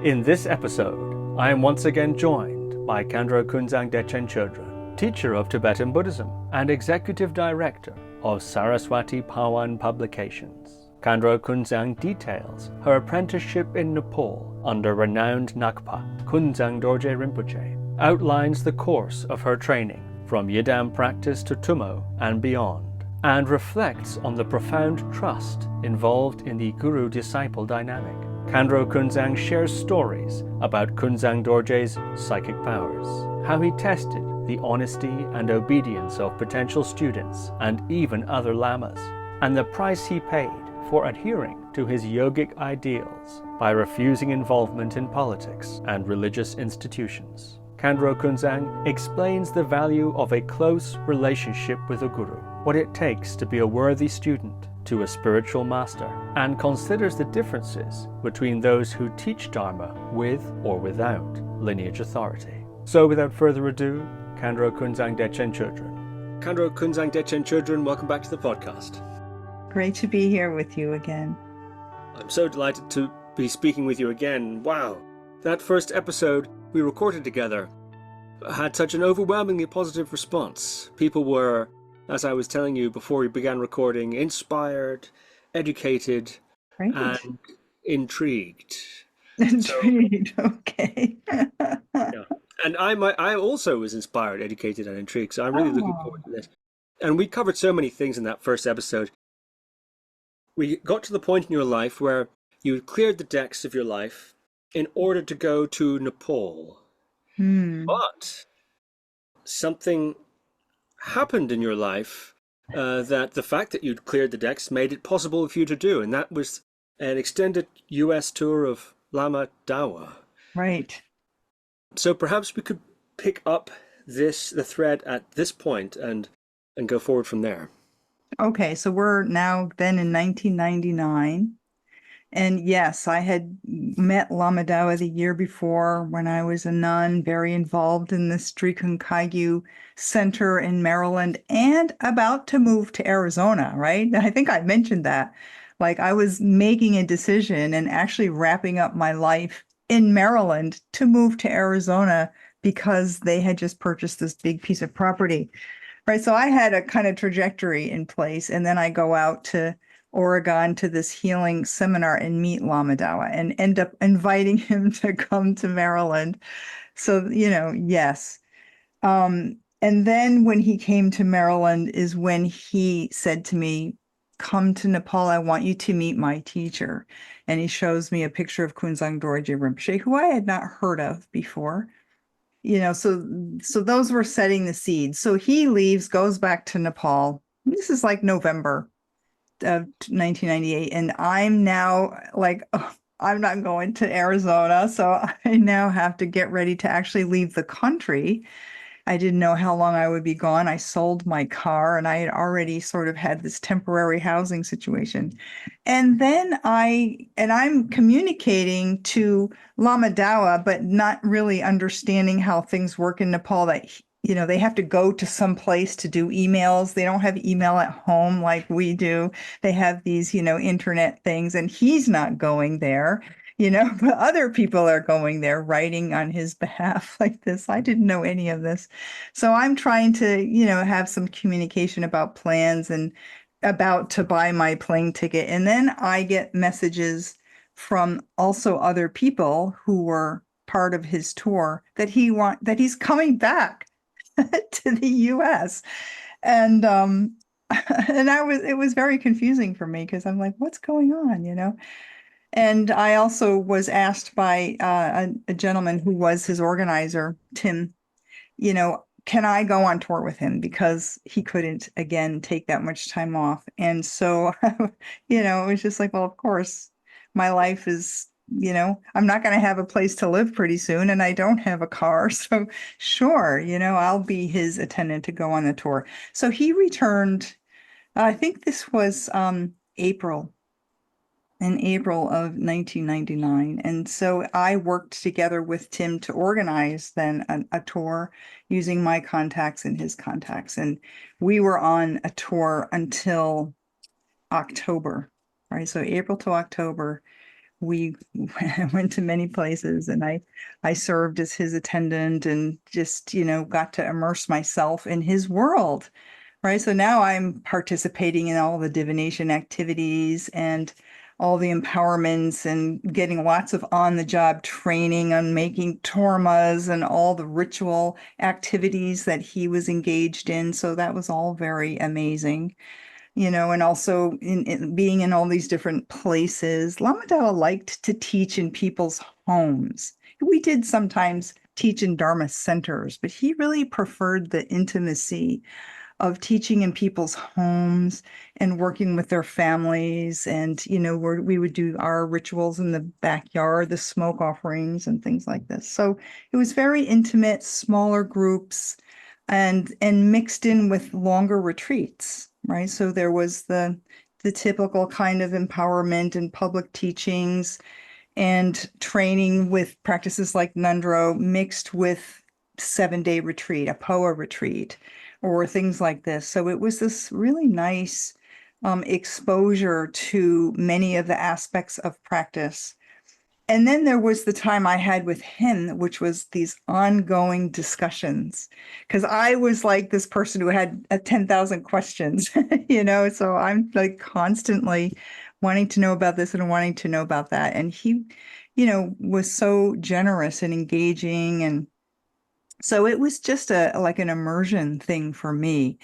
In this episode, I am once again joined by Khandro Kunzang Dechen Chodron, teacher of Tibetan Buddhism and executive director of Saraswati Bhawan Publications. Khandro Kunzang details her apprenticeship in Nepal under renowned ngakpa Kunzang Dorje Rinpoche, outlines the course of her training from yidam practice to Tummo and beyond, and reflects on the profound trust involved in the guru-disciple dynamic. Khandro Kunzang shares stories about Kunzang Dorje's psychic powers, how he tested the honesty and obedience of potential students and even other lamas, and the price he paid for adhering to his yogic ideals by refusing involvement in politics and religious institutions. Khandro Kunzang explains the value of a close relationship with a guru, what it takes to be a worthy student to a spiritual master, and considers the differences between those who teach Dharma with or without lineage authority. So without further ado, Khandro Kunzang Dechen Chodron. Khandro Kunzang Dechen Chodron, welcome back to the podcast. Great to be here with you again. I'm so delighted to be speaking with you again. Wow, that first episode we recorded together had such an overwhelmingly positive response. People were, as I was telling you before we began recording, inspired, educated, Great. And intrigued. Intrigued, okay. Yeah. And I also was inspired, educated, and intrigued, so I'm really looking forward to this. And we covered so many things in that first episode. We got to the point in your life where you cleared the decks of your life in order to go to Nepal. But something happened in your life that the fact that you'd cleared the decks made it possible for you to do, and that was an extended US tour of Lama Dawa. Right. So perhaps we could pick up the thread at this point and go forward from there. Okay, so we're now then in 1999. And yes, I had met Lama Dawa the year before when I was a nun, very involved in the Drikung Kagyu Center in Maryland and about to move to Arizona, right? I think I mentioned that. Like I was making a decision and actually wrapping up my life in Maryland to move to Arizona because they had just purchased this big piece of property, right? So I had a kind of trajectory in place, and then I go out to Oregon to this healing seminar and meet Lama Dawa and end up inviting him to come to Maryland. So, yes. And then when he came to Maryland is when he said to me, come to Nepal, I want you to meet my teacher. And he shows me a picture of Kunzang Dorje Rinpoche, who I had not heard of before. So those were setting the seeds. So he leaves, goes back to Nepal. This is like November of 1998, and I'm now like, I'm not going to Arizona, so I now have to get ready to actually leave the country. I didn't know how long I would be gone. I sold my car, and I had already sort of had this temporary housing situation. And then I'm communicating to Lama Dawa, but not really understanding how things work in Nepal, that they have to go to some place to do emails. They don't have email at home like we do. They have these, internet things, and he's not going there, but other people are going there writing on his behalf like this. I didn't know any of this. So I'm trying to, have some communication about plans and about to buy my plane ticket. And then I get messages from also other people who were part of his tour that he's coming back to the US. And it was very confusing for me because I'm like, what's going on, And I also was asked by a gentleman who was his organizer, Tim, can I go on tour with him? Because he couldn't, again, take that much time off. And so, it was just like, well, of course, my life is, I'm not going to have a place to live pretty soon, and I don't have a car. So sure, I'll be his attendant to go on the tour. So he returned, I think this was in April of 1999. And so I worked together with Tim to organize then a tour using my contacts and his contacts. And we were on a tour until October, right? So April to October. we went to many places, and I served as his attendant and just, got to immerse myself in his world, right? So now I'm participating in all the divination activities and all the empowerments and getting lots of on-the-job training on making tormas and all the ritual activities that he was engaged in. So that was all very amazing. And also in being in all these different places. Lama Dawa liked to teach in people's homes. We did sometimes teach in Dharma centers, but he really preferred the intimacy of teaching in people's homes and working with their families. And, we would do our rituals in the backyard, the smoke offerings and things like this. So it was very intimate, smaller groups, and mixed in with longer retreats, right? So there was the typical kind of empowerment and public teachings and training with practices like ngondro mixed with 7-day retreat, a POA retreat, or things like this. So it was this really nice exposure to many of the aspects of practice. And then there was the time I had with him, which was these ongoing discussions, because I was like this person who had 10,000 questions, so I'm like constantly wanting to know about this and wanting to know about that. And he, was so generous and engaging. And so it was just like an immersion thing for me,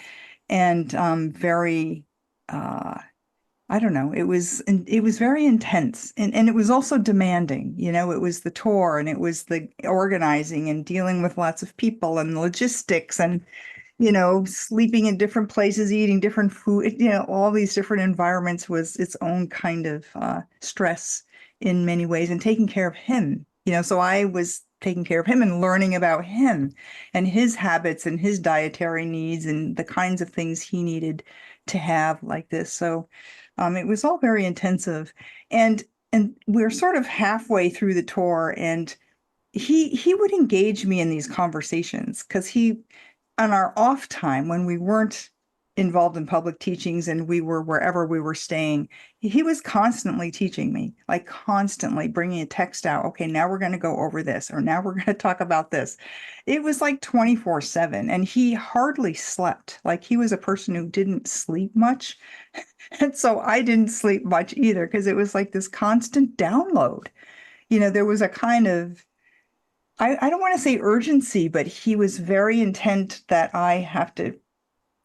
and very, I don't know, it was very intense, and it was also demanding. It was the tour, and it was the organizing and dealing with lots of people and logistics, and sleeping in different places, eating different food, all these different environments was its own kind of stress in many ways, and taking care of him. So I was taking care of him and learning about him and his habits and his dietary needs and the kinds of things he needed to have like this. So it was all very intensive. And we're sort of halfway through the tour, and he would engage me in these conversations, because on our off time, when we weren't involved in public teachings and we were wherever we were staying, he was constantly teaching me, like constantly bringing a text out. Okay, now we're going to go over this, or now we're going to talk about this. It was like 24/7, and he hardly slept. Like, he was a person who didn't sleep much. And so I didn't sleep much either, because it was like this constant download. There was a kind of, I don't want to say urgency, but he was very intent that I have to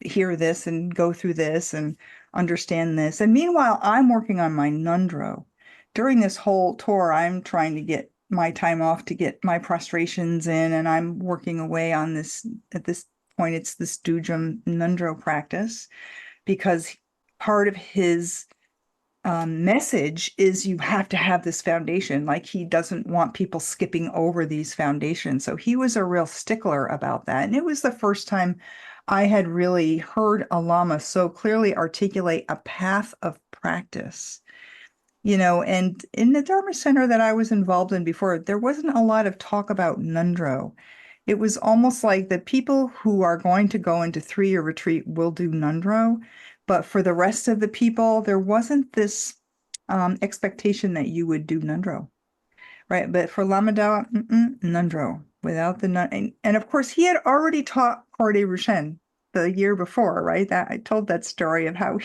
hear this and go through this and understand this. And meanwhile, I'm working on my ngondro. During this whole tour, I'm trying to get my time off to get my prostrations in, and I'm working away on this. At this point, it's this Dudjom ngondro practice, because part of his message is you have to have this foundation. Like, he doesn't want people skipping over these foundations. So he was a real stickler about that. And it was the first time I had really heard a Lama so clearly articulate a path of practice. And in the Dharma Center that I was involved in before, there wasn't a lot of talk about ngondro. It was almost like the people who are going to go into 3-year retreat will do ngondro, but for the rest of the people, there wasn't this expectation that you would do ngondro, right? But for Lama Dawa, ngondro, without the and of course he had already taught Korde Rushen the year before, right? That I told that story of how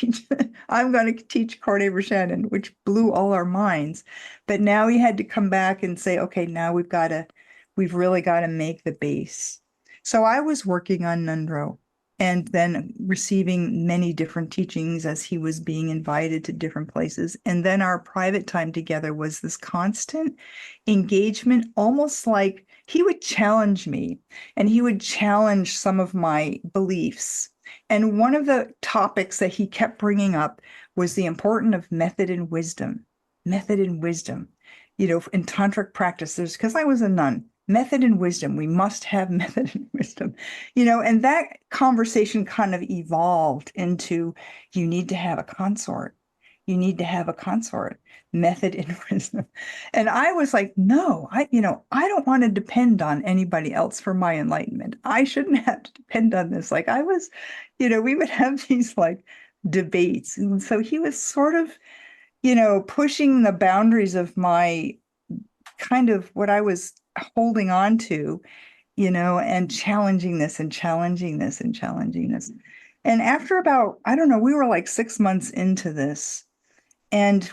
I'm going to teach Korde Rushen, and which blew all our minds. But now he had to come back and say, okay, now we've really got to make the base. So I was working on ngondro, and then receiving many different teachings as he was being invited to different places. And then our private time together was this constant engagement, almost like he would challenge me, and he would challenge some of my beliefs. And one of the topics that he kept bringing up was the importance of method and wisdom. Method and wisdom, in tantric practices, because I was a nun. Method and wisdom. We must have method and wisdom, and that conversation kind of evolved into, you need to have a consort. You need to have a consort, method and wisdom. And I was like, no, I don't want to depend on anybody else for my enlightenment. I shouldn't have to depend on this. Like, I was, we would have these like debates. And so he was sort of pushing the boundaries of my kind of what I was holding on to, and challenging this and challenging this and challenging this. And after about, I don't know, we were like 6 months into this, and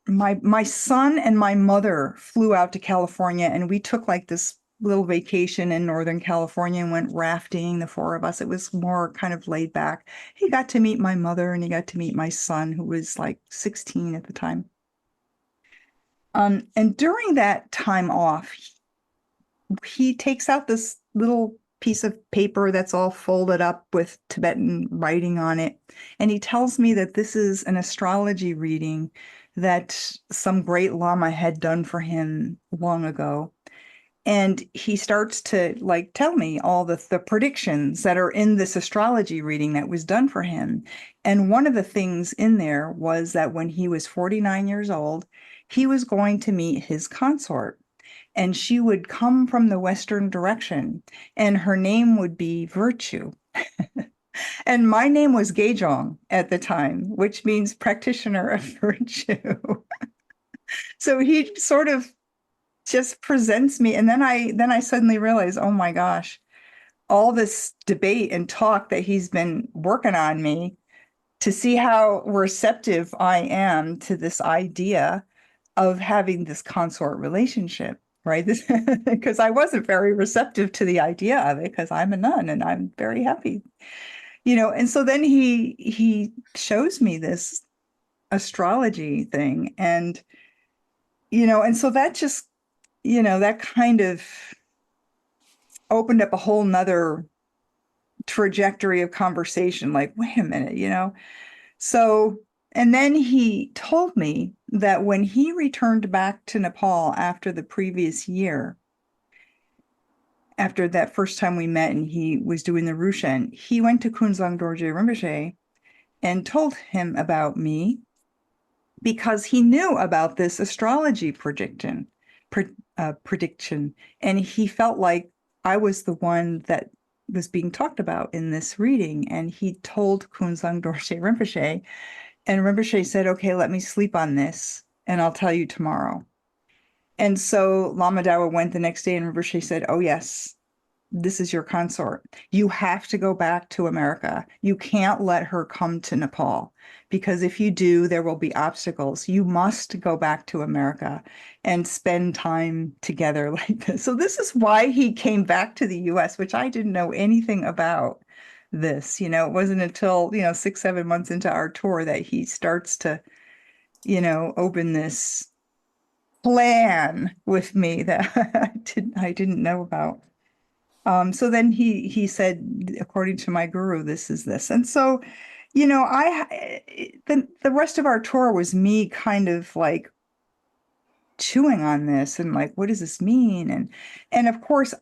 my son and my mother flew out to California, and we took like this little vacation in Northern California and went rafting, the four of us. It was more kind of laid back. He got to meet my mother and he got to meet my son, who was like 16 at the time. And during that time off, he takes out this little piece of paper that's all folded up with Tibetan writing on it. And he tells me that this is an astrology reading that some great Lama had done for him long ago. And he starts to like tell me all the predictions that are in this astrology reading that was done for him. And one of the things in there was that when he was 49 years old, he was going to meet his consort. And she would come from the Western direction, and her name would be Virtue. And my name was Gejong at the time, which means practitioner of virtue. So he sort of just presents me. And then I suddenly realized, oh my gosh, all this debate and talk that he's been working on me to see how receptive I am to this idea of having this consort relationship. Right? Because I wasn't very receptive to the idea of it, because I'm a nun and I'm very happy, and so then he shows me this astrology thing, and and so that just, that kind of opened up a whole nother trajectory of conversation, like, wait a minute, so. And then he told me that when he returned back to Nepal after the previous year, after that first time we met and he was doing the Rushen, he went to Kunzang Dorje Rinpoche and told him about me, because he knew about this astrology prediction. And he felt like I was the one that was being talked about in this reading. And he told Kunzang Dorje Rinpoche, and Rinpoche said, okay, let me sleep on this and I'll tell you tomorrow. And so Lama Dawa went the next day and Rinpoche said, oh yes, this is your consort. You have to go back to America. You can't let her come to Nepal, because if you do, there will be obstacles. You must go back to America and spend time together like this. So this is why he came back to the US, which I didn't know anything about. This, it wasn't until, 6-7 months into our tour that he starts to, open this plan with me that I didn't know about. So then he said, according to my guru, this is this. And so, the rest of our tour was me kind of like chewing on this and like, what does this mean? And of course,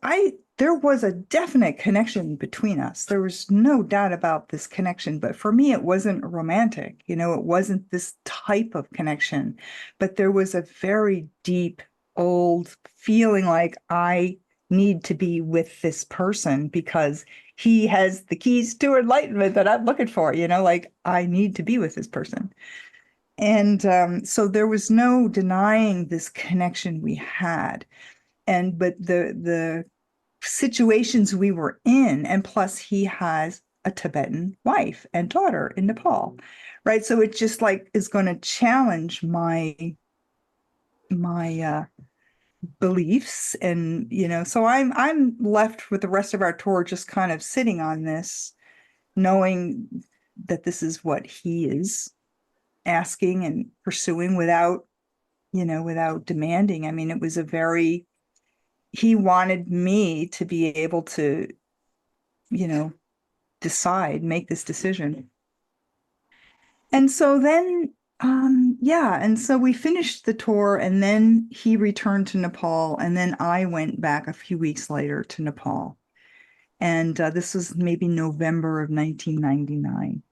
there was a definite connection between us. There was no doubt about this connection, but for me, it wasn't romantic. It wasn't this type of connection, but there was a very deep, old feeling like I need to be with this person because he has the keys to enlightenment that I'm looking for, like I need to be with this person. And so there was no denying this connection we had. But the situations we were in, and plus he has a Tibetan wife and daughter in Nepal, right? So it just like is going to challenge my beliefs, and so I'm left with the rest of our tour just kind of sitting on this, knowing that this is what he is asking and pursuing without demanding. I mean, it was he wanted me to be able to, make this decision. And so then, and so we finished the tour, and then he returned to Nepal, and then I went back a few weeks later to Nepal. And this was maybe November of 1999.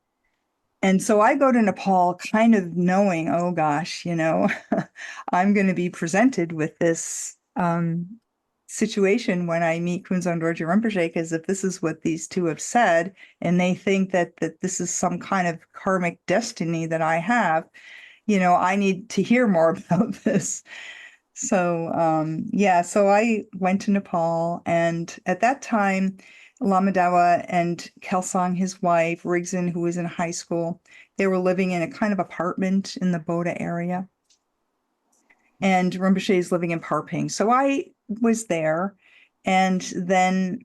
And so I go to Nepal kind of knowing, oh gosh, I'm going to be presented with this situation when I meet Kunzang Dorje Rinpoche, because if this is what these two have said, and they think that this is some kind of karmic destiny that I have, I need to hear more about this. So, so I went to Nepal, and at that time, Lama Dawa and Kelsang, his wife, Rigzin, who was in high school, they were living in a kind of apartment in the Boda area. And Rinpoche is living in Parping. So I was there, and then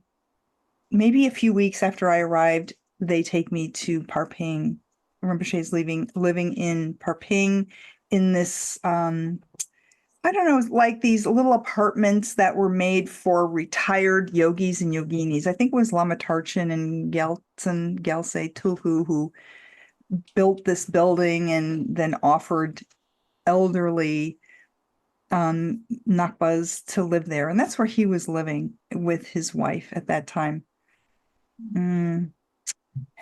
maybe a few weeks after I arrived, they take me to Parping. Rinpoche is living in Parping in this I don't know, like these little apartments that were made for retired yogis and yoginis. I think it was Lama Tarchin and Gelsen Gelse Tulku who built this building and then offered elderly Ngakpas to live there. And that's where he was living with his wife at that time.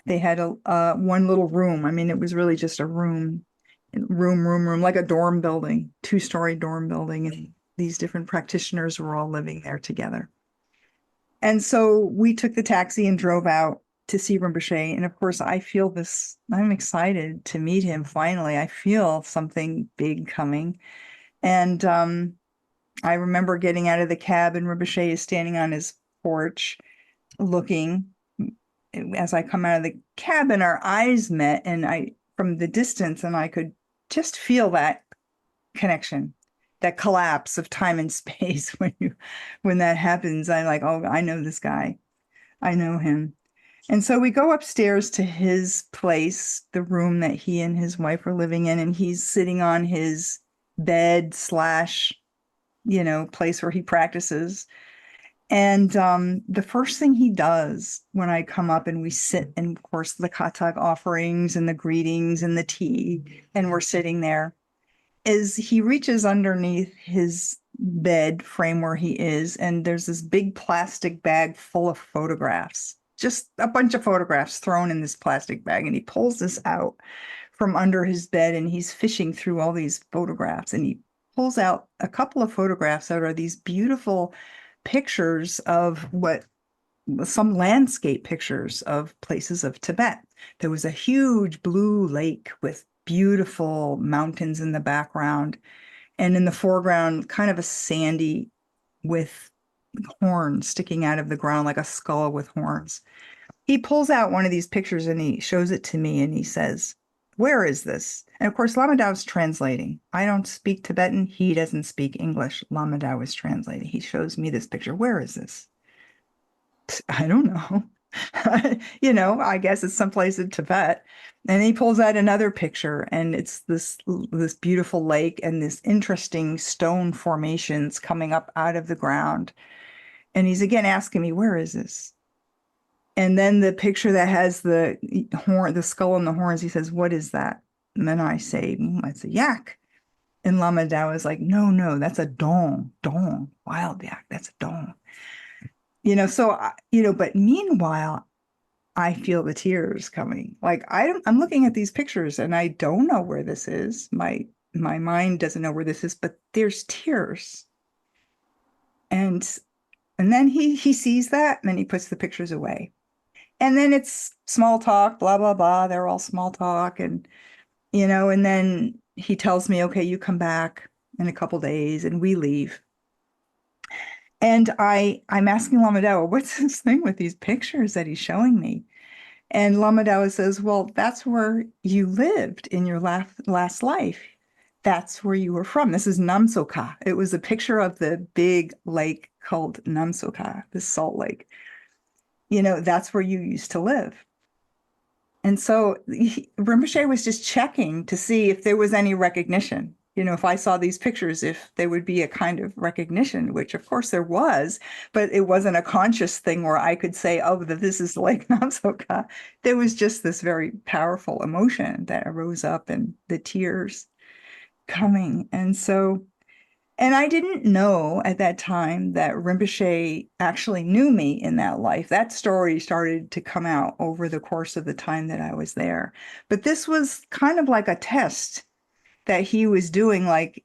They had a one little room. I mean, it was really just a room, like a dorm building, 2-story dorm building. And these different practitioners were all living there together. And so we took the taxi and drove out to see Rinpoche. And of course, I'm excited to meet him finally. I feel something big coming. And I remember getting out of the cab, and Rinpoche is standing on his porch looking as I come out of the cab, and our eyes met, and from the distance, and I could just feel that connection, that collapse of time and space. When that happens, I'm like, oh, I know this guy. I know him. And so we go upstairs to his place, the room that he and his wife are living in, and he's sitting on his bed / place where he practices. And the first thing he does when I come up and we sit, and of course the katak offerings and the greetings and the tea, and we're sitting there, is he reaches underneath his bed frame where he is, and there's this big plastic bag full of photographs, just a bunch of photographs thrown in this plastic bag. And he pulls this out from under his bed, and he's fishing through all these photographs, and he pulls out a couple of photographs that are these beautiful pictures of some landscape pictures of places of Tibet. There was a huge blue lake with beautiful mountains in the background, and in the foreground, kind of a sandy with horns sticking out of the ground, like a skull with horns. He pulls out one of these pictures and he shows it to me, and he says, "Where is this?" And of course, Lama Dawa is translating. I don't speak Tibetan. He doesn't speak English. Lama Dawa is translating. He shows me this picture. "Where is this?" I don't know. I guess it's someplace in Tibet. And he pulls out another picture, and it's this beautiful lake and this interesting stone formations coming up out of the ground. And he's again asking me, "Where is this?" And then the picture that has the skull and the horns, he says, "What is that?" And then I say, "It's a yak." And Lama Dawa is like, no, that's a dong, wild yak, that's a dong. But meanwhile, I feel the tears coming. Like I'm looking at these pictures and I don't know where this is. My mind doesn't know where this is, but there's tears. And then he sees that, and then he puts the pictures away. And then it's small talk, blah, blah, blah. They're all small talk. And then he tells me, "Okay, you come back in a couple days," and we leave. And I'm asking Lama Dawa, "What's this thing with these pictures that he's showing me?" And Lama Dawa says, "Well, that's where you lived in your last life. That's where you were from. This is Namsoka." It was a picture of the big lake called Namsoka, the salt lake. That's where you used to live. And so Rinpoche was just checking to see if there was any recognition. If I saw these pictures, if there would be a kind of recognition, which of course there was, but it wasn't a conscious thing where I could say, "Oh, this is like Namsoka." There was just this very powerful emotion that arose up, and the tears coming. And I didn't know at that time that Rinpoche actually knew me in that life. That story started to come out over the course of the time that I was there. But this was kind of like a test that he was doing, like,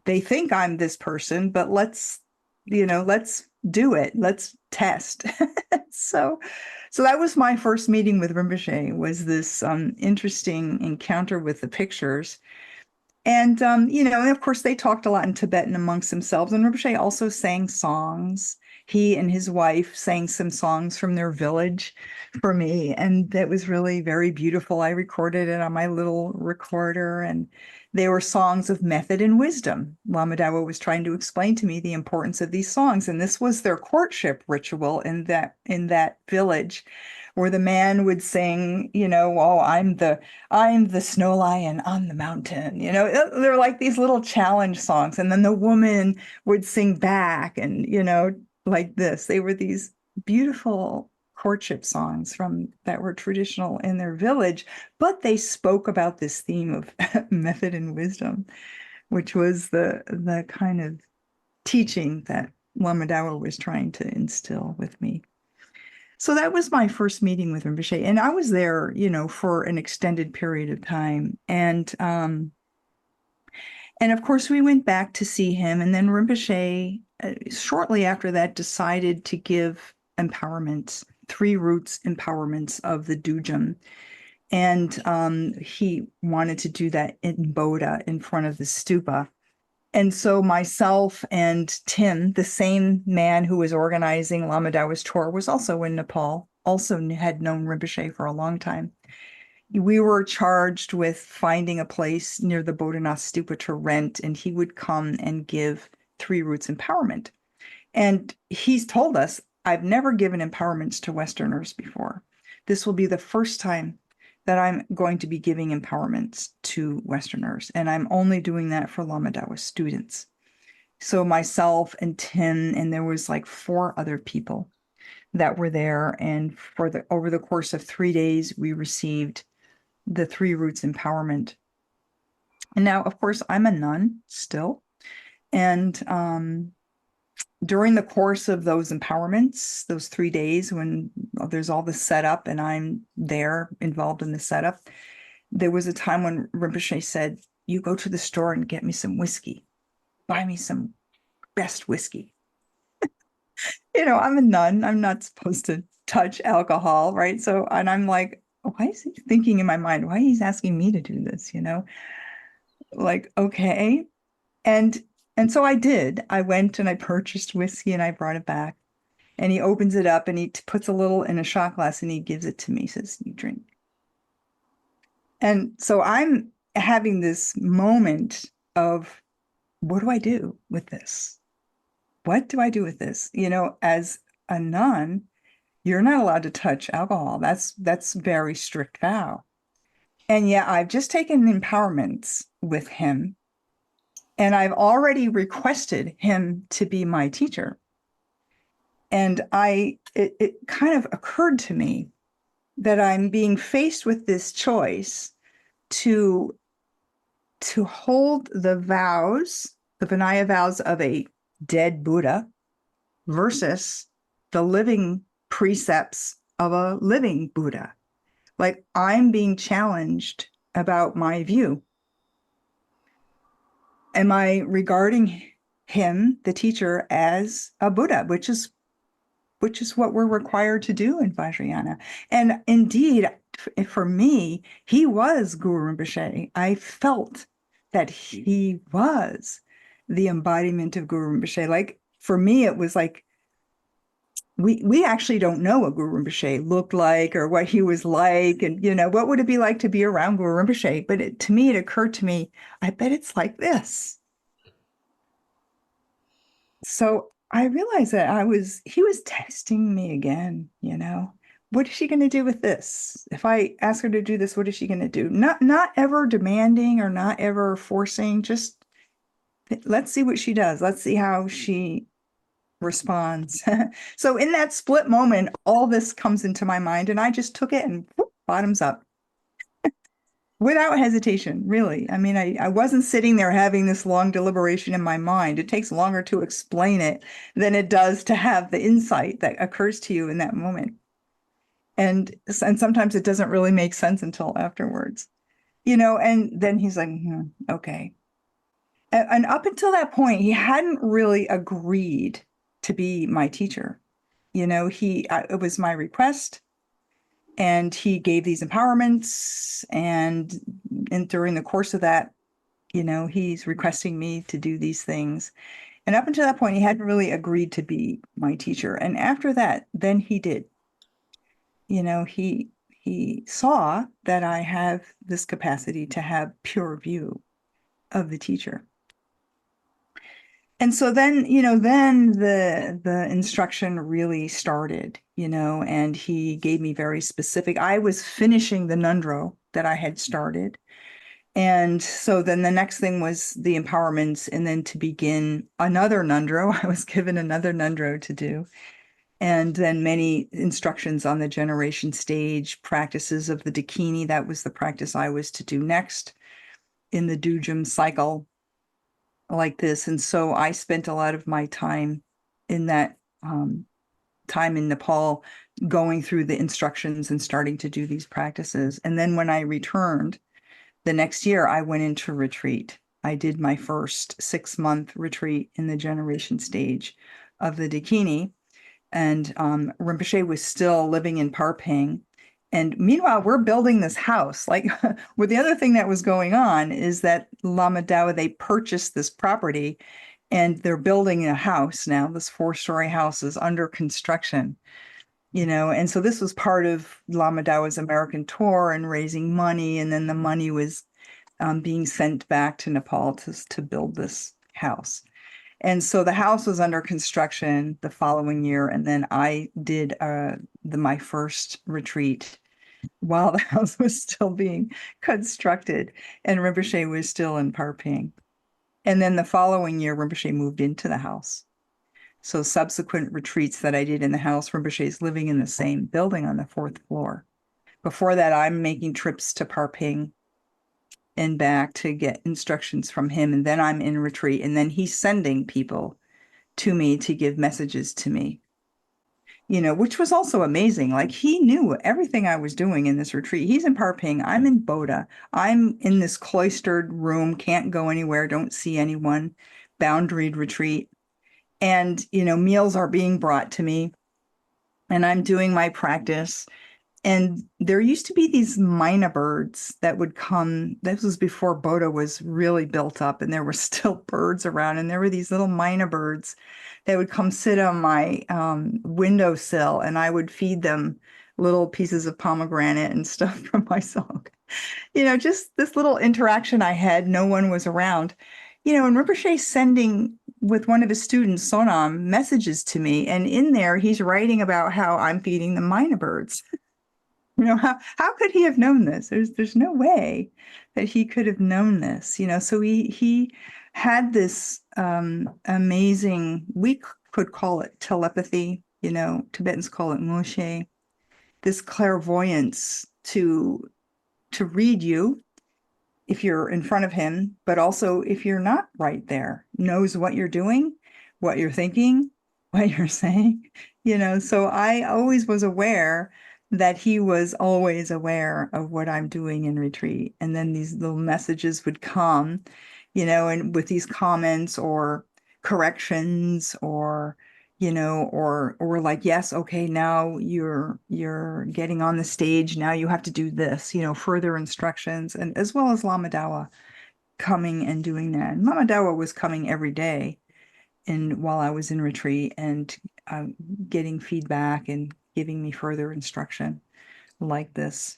they think I'm this person, but let's do it. Let's test. So that was my first meeting with Rinpoche, was this interesting encounter with the pictures. And, and of course, they talked a lot in Tibetan amongst themselves. And Rinpoche also sang songs. He and his wife sang some songs from their village for me. And that was really very beautiful. I recorded it on my little recorder. And they were songs of method and wisdom. Lama Dawa was trying to explain to me the importance of these songs. And this was their courtship ritual in that village, where the man would sing, oh, I'm the snow lion on the mountain. They're like these little challenge songs. And then the woman would sing back and, like this. They were these beautiful courtship songs that were traditional in their village, but they spoke about this theme of method and wisdom, which was the kind of teaching that Lama Dawa was trying to instill with me. So that was my first meeting with Rinpoche, and I was there, for an extended period of time. And of course, we went back to see him, and then Rinpoche, shortly after that, decided to give empowerments, 3 roots empowerments of the Dudjom. And he wanted to do that in Bodha in front of the stupa. And so myself and Tim, the same man who was organizing Lama Dawa's tour, was also in Nepal, also had known Rinpoche for a long time. We were charged with finding a place near the Bodhanath stupa to rent, and he would come and give 3 roots empowerment. And he's told us, I've never given empowerments to Westerners before. This will be the first time that I'm going to be giving empowerments to Westerners, and I'm only doing that for Lama Dawa students. So myself and Tim, and there was like 4 other people that were there, and over the course of 3 days, we received the 3 roots empowerment. And now, of course, I'm a nun still, and during the course of those empowerments, those 3 days when there's all the setup and I'm there involved in the setup, there was a time when Rinpoche said, you go to the store and get me some whiskey. Buy me some best whiskey. I'm a nun. I'm not supposed to touch alcohol, right? So, and I'm like, why is he thinking in my mind, why he's asking me to do this, Like, okay. And so I did. I went and I purchased whiskey and I brought it back. And he opens it up and he puts a little in a shot glass and he gives it to me. He says, you drink. And so I'm having this moment of, what do I do with this? What do I do with this? As a nun, you're not allowed to touch alcohol. That's very strict vow. And yet I've just taken empowerments with him. And I've already requested him to be my teacher. And it kind of occurred to me that I'm being faced with this choice to hold the vows, the Vinaya vows of a dead Buddha versus the living precepts of a living Buddha. Like, I'm being challenged about my view. Am I regarding him, the teacher, as a Buddha, which is what we're required to do in Vajrayana? And indeed, for me, he was Guru Rinpoche. I felt that he was the embodiment of Guru Rinpoche. Like, for me, it was like, we actually don't know what Guru Rinpoche looked like or what he was like. And, what would it be like to be around Guru Rinpoche? But to me, it occurred to me, I bet it's like this. So I realized that he was testing me again, What is she going to do with this? If I ask her to do this, what is she going to do? Not ever demanding or not ever forcing, just let's see what she does. Let's see how she responds. So in that split moment, all this comes into my mind, and I just took it and whoop, bottoms up without hesitation, really. I mean, I wasn't sitting there having this long deliberation in my mind. It takes longer to explain it than it does to have the insight that occurs to you in that moment. And sometimes it doesn't really make sense until afterwards, and then he's like, okay. And up until that point, he hadn't really agreed to be my teacher. It was my request, and he gave these empowerments, and during the course of that, He's requesting me to do these things. And up until that point, he hadn't really agreed to be my teacher. And after that, then he did. He saw that I have this capacity to have pure view of the teacher. And so then, then the instruction really started, and he gave me very specific. I was finishing the ngondro that I had started. And so then the next thing was the empowerments, and then to begin another ngondro. I was given another ngondro to do. And then many instructions on the generation stage, practices of the Dakini. That was the practice I was to do next in the Dudjom cycle like this. And so I spent a lot of my time in that time in Nepal going through the instructions and starting to do these practices. And then when I returned the next year, I went into retreat. I did my first 6-month retreat in the generation stage of the Dakini. And Rinpoche was still living in Parping. And meanwhile, we're building this house. Like, well, the other thing that was going on is that Lama Dawa, they purchased this property and they're building a house now. This 4-story house is under construction, and so this was part of Lama Dawa's American tour and raising money. And then the money was being sent back to Nepal to build this house. And so the house was under construction the following year. And then I did my first retreat while the house was still being constructed and Rinpoche was still in Parping. And then the following year, Rinpoche moved into the house. So subsequent retreats that I did in the house, Rinpoche is living in the same building on the 4th floor. Before that, I'm making trips to Parping and back to get instructions from him. And then I'm in retreat. And then he's sending people to me to give messages to me, which was also amazing. Like, he knew everything I was doing in this retreat. He's in Parping. I'm in Boda. I'm in this cloistered room, can't go anywhere, don't see anyone, boundaried retreat. And, meals are being brought to me and I'm doing my practice. And there used to be these myna birds that would come. This was before Boda was really built up and there were still birds around. And there were these little myna birds that would come sit on my windowsill and I would feed them little pieces of pomegranate and stuff from myself. Just this little interaction I had. No one was around. And Rinpoche sending with one of his students, Sonam, messages to me. And in there, he's writing about how I'm feeding the myna birds. How could he have known this? There's no way that he could have known this, so he had this amazing, we could call it telepathy, Tibetans call it ngoshe, this clairvoyance to read you if you're in front of him, but also if you're not right there, knows what you're doing, what you're thinking, what you're saying, so I always was aware that he was always aware of what I'm doing in retreat. And then these little messages would come, and with these comments or corrections or, or like, yes, okay, now you're getting on the stage. Now you have to do this, further instructions, and as well as Lama Dawa coming and doing that. And Lama Dawa was coming every day while I was in retreat and getting feedback and giving me further instruction like this.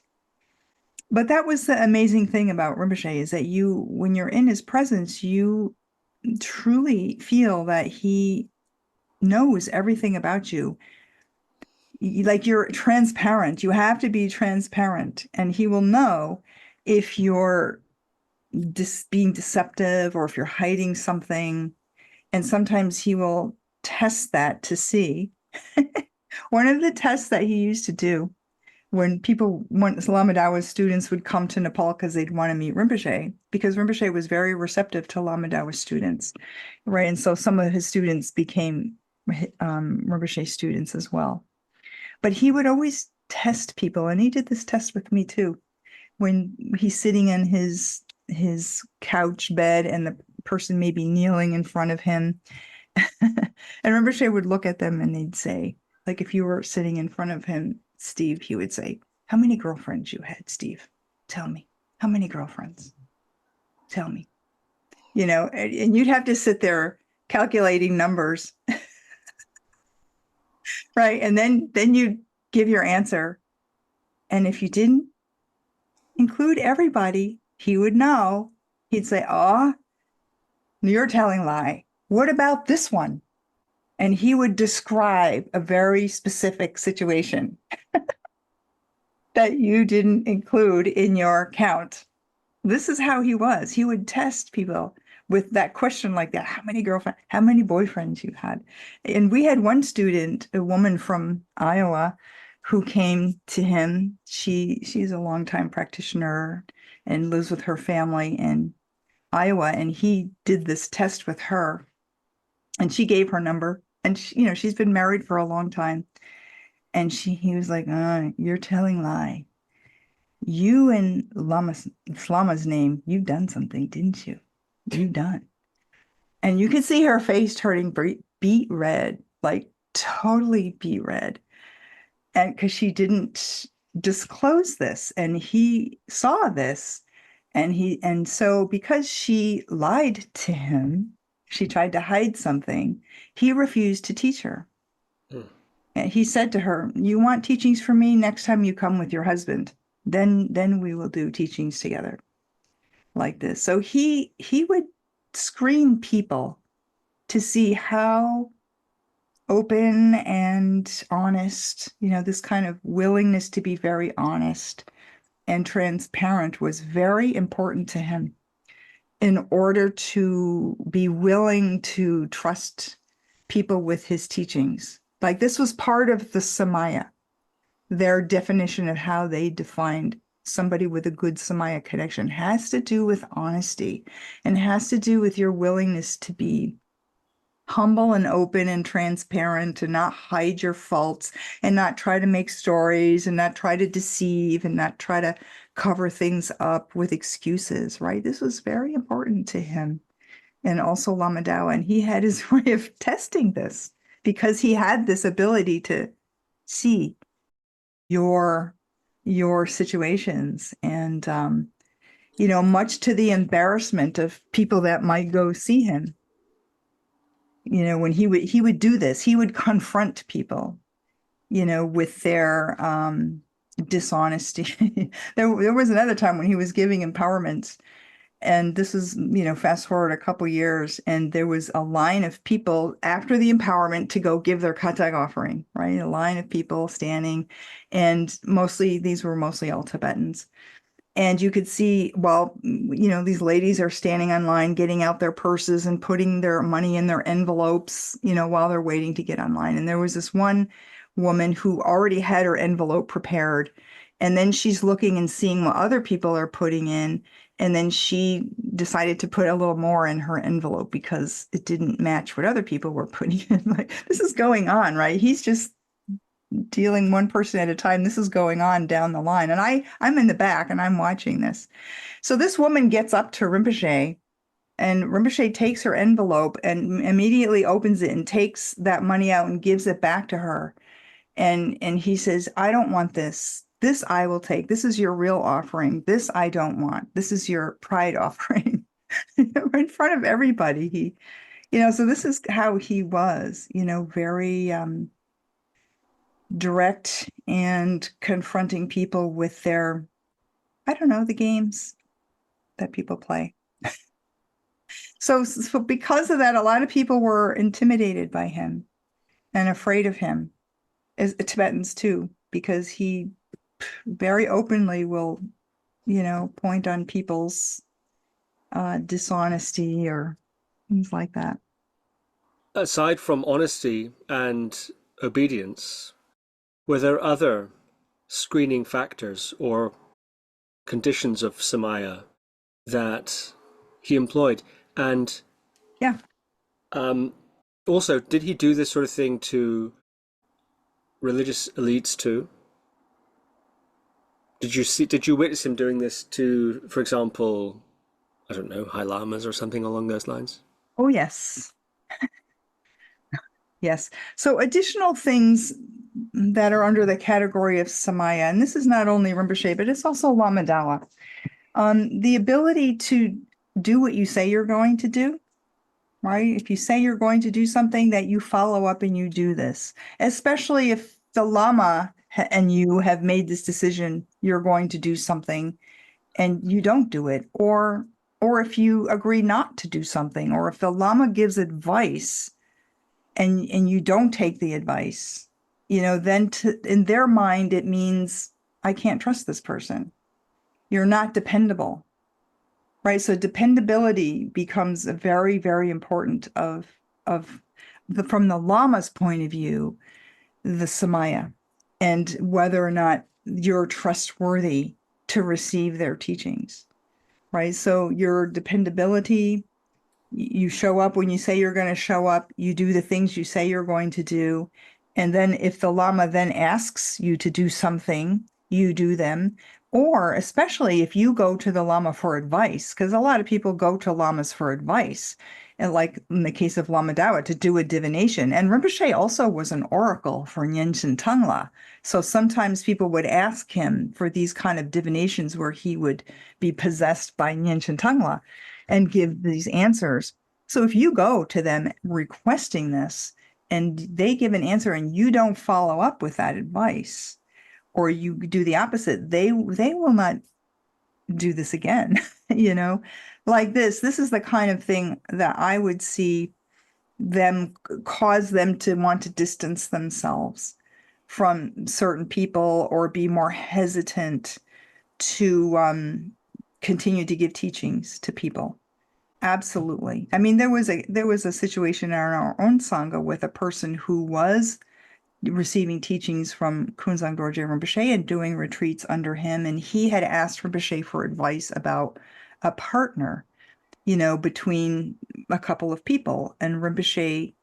But that was the amazing thing about Rinpoche, is that when you're in his presence, you truly feel that he knows everything about you. Like, you're transparent. You have to be transparent, and he will know if you're being deceptive or if you're hiding something. And sometimes he will test that to see. One of the tests that he used to do when Lama Dawa's students would come to Nepal because they'd want to meet Rinpoche, because Rinpoche was very receptive to Lama Dawa's students, right? And so some of his students became Rinpoche students as well. But he would always test people, and he did this test with me too. When he's sitting in his couch bed and the person may be kneeling in front of him, and Rinpoche would look at them and they'd say, like, if you were sitting in front of him, Steve, he would say, "How many girlfriends you had, Steve? Tell me. How many girlfriends? Tell me." and you'd have to sit there calculating numbers, right? And then you give your answer. And if you didn't include everybody, he would know. He'd say, "Oh, you're telling lie. What about this one?" And he would describe a very specific situation that you didn't include in your count. This is how he was. He would test people with that question like that. How many girlfriends, how many boyfriends you had? And we had one student, a woman from Iowa, who came to him. She's a longtime practitioner and lives with her family in Iowa. And he did this test with her. And she gave her number. And she's been married for a long time. And he was like, "You're telling lie. You and Lama's name, you've done something, didn't you? You've done." And you could see her face turning beet red, like totally beet red. And because she didn't disclose this, and he saw this, and so because she lied to him, she tried to hide something, he refused to teach her. And he said to her, "You want teachings from me? Next time you come with your husband, then we will do teachings together," like this. So he would screen people to see how open and honest, this kind of willingness to be very honest and transparent was very important to him in order to be willing to trust people with his teachings. Like this was part of the samaya, their definition of how they defined somebody with a good samaya connection has to do with honesty and has to do with your willingness to be humble and open and transparent and not hide your faults and not try to make stories and not try to deceive and not try to cover things up with excuses, right? This was very important to him. And also Lama Dawa, and he had his way of testing this because he had this ability to see your situations and much to the embarrassment of people that might go see him. When he would do this, he would confront people, with their dishonesty. There was another time when he was giving empowerments, and this is, fast forward a couple years, and there was a line of people after the empowerment to go give their katag offering, right? A line of people standing, and these were mostly all Tibetans. And you could see, these ladies are standing on line, getting out their purses and putting their money in their envelopes, while they're waiting to get online. And there was this one woman who already had her envelope prepared. And then she's looking and seeing what other people are putting in. And then she decided to put a little more in her envelope because it didn't match what other people were putting in. Like, this is going on, right? He's just dealing one person at a time. This is going on down the line. And I'm in the back and I'm watching this. So this woman gets up to Rinpoche, and Rinpoche takes her envelope and immediately opens it and takes that money out and gives it back to her. And he says, "I don't want this. This I will take. This is your real offering. This I don't want. This is your pride offering." In front of everybody. So this is how he was, very direct and confronting people with their, I don't know, the games that people play. So because of that, a lot of people were intimidated by him and afraid of him, as Tibetans too, because he very openly will, point on people's dishonesty or things like that. Aside from honesty and obedience, were there other screening factors or conditions of samaya that he employed? And yeah, also, did he do this sort of thing to religious elites too? Did you witness him doing this to, for example, I don't know, high lamas or something along those lines? Oh yes. Yes. So additional things that are under the category of samaya, and this is not only Rinpoche, but it's also Lama Dawa. The ability to do what you say you're going to do, right? If you say you're going to do something, that you follow up and you do this, especially if the Lama and you have made this decision, you're going to do something and you don't do it, or if you agree not to do something, or if the Lama gives advice and you don't take the advice, then in their mind, it means I can't trust this person. You're not dependable, right? So dependability becomes a very, very important from the Lama's point of view, the samaya, and whether or not you're trustworthy to receive their teachings, right? So your dependability, you show up when you say you're going to show up, you do the things you say you're going to do. And then if the Lama then asks you to do something, you do them. Or especially if you go to the Lama for advice, because a lot of people go to Lamas for advice. And like in the case of Lama Dawa, to do a divination. And Rinpoche also was an oracle for Nyenchen Tangla. So sometimes people would ask him for these kind of divinations where he would be possessed by Nyenchen Tangla and give these answers. So if you go to them requesting this and they give an answer and you don't follow up with that advice, or you do the opposite, they will not do this again, like this is the kind of thing that I would see them cause them to want to distance themselves from certain people or be more hesitant to continue to give teachings to people. Absolutely. I mean, there was a situation in our own Sangha with a person who was receiving teachings from Kunzang Dorje Rinpoche and doing retreats under him. And he had asked Rinpoche for advice about a partner, between a couple of people. And Rinpoche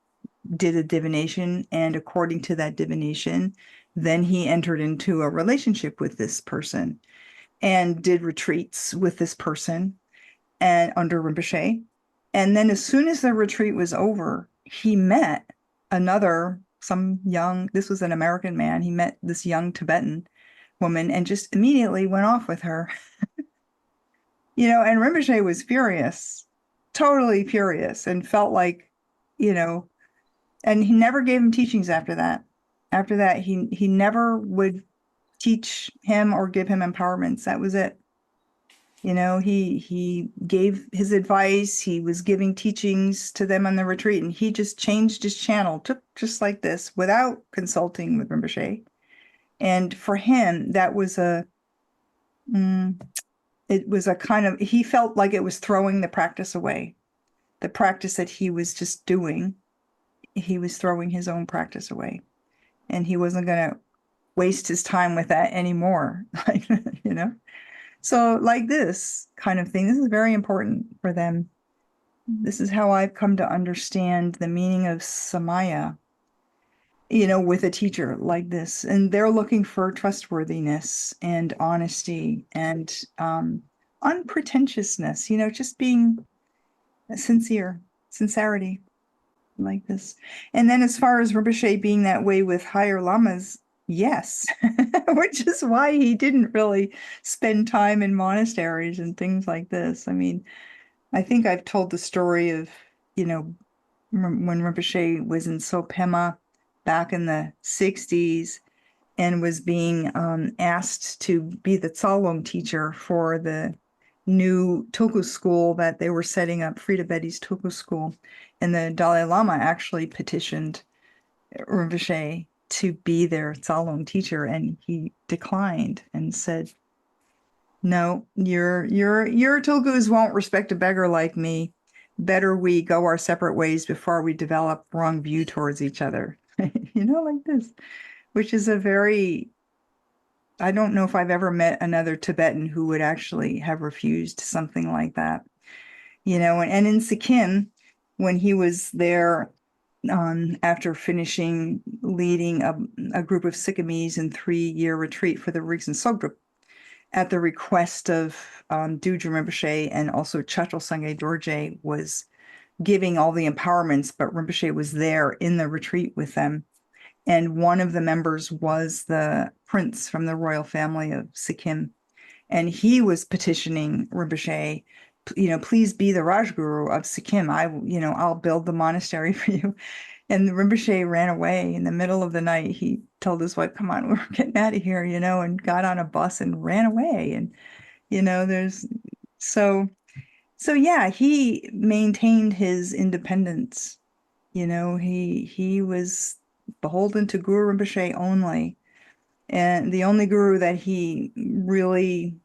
did a divination. And according to that divination, then he entered into a relationship with this person and did retreats with this person and under Rinpoche. And then as soon as the retreat was over, he met this was an American man. He met this young Tibetan woman and just immediately went off with her. And Rinpoche was furious, totally furious, and felt like, and he never gave him teachings after that. After that, he never would teach him or give him empowerments. That was it. He gave his advice. He was giving teachings to them on the retreat, and he just changed his channel, took just like this, without consulting with Rinpoche. And for him, that was it was a kind of, he felt like it was throwing the practice away. The practice that he was just doing, he was throwing his own practice away. And he wasn't going to waste his time with that anymore, So like this kind of thing, this is very important for them. This is how I've come to understand the meaning of samaya, with a teacher like this. And they're looking for trustworthiness and honesty and unpretentiousness, just being sincerity like this. And then as far as Rinpoche being that way with higher lamas, yes, which is why he didn't really spend time in monasteries and things like this. I mean, I think I've told the story of, when Rinpoche was in Sopema back in the 60s and was being asked to be the Tsalom teacher for the new Tulku school that they were setting up, Frida Betty's Tulku school. And the Dalai Lama actually petitioned Rinpoche to be their Tsalom teacher, and he declined and said, "No, your Tulkus won't respect a beggar like me. Better we go our separate ways before we develop wrong view towards each other." Like this, which is I don't know if I've ever met another Tibetan who would actually have refused something like that. And in Sikkim, when he was there, after finishing leading a group of Sikkimese in 3-year retreat for the Rigson Sogdrup, at the request of Dudjom Rinpoche, and also Chachel Sangye Dorje was giving all the empowerments, but Rinpoche was there in the retreat with them. And one of the members was the prince from the royal family of Sikkim. And he was petitioning Rinpoche please be the Rajguru of Sikkim. I'll build the monastery for you. And the Rinpoche ran away in the middle of the night. He told his wife, come on, we're getting out of here, and got on a bus and ran away. And, so yeah, he maintained his independence. He was beholden to Guru Rinpoche only. And the only guru that he really,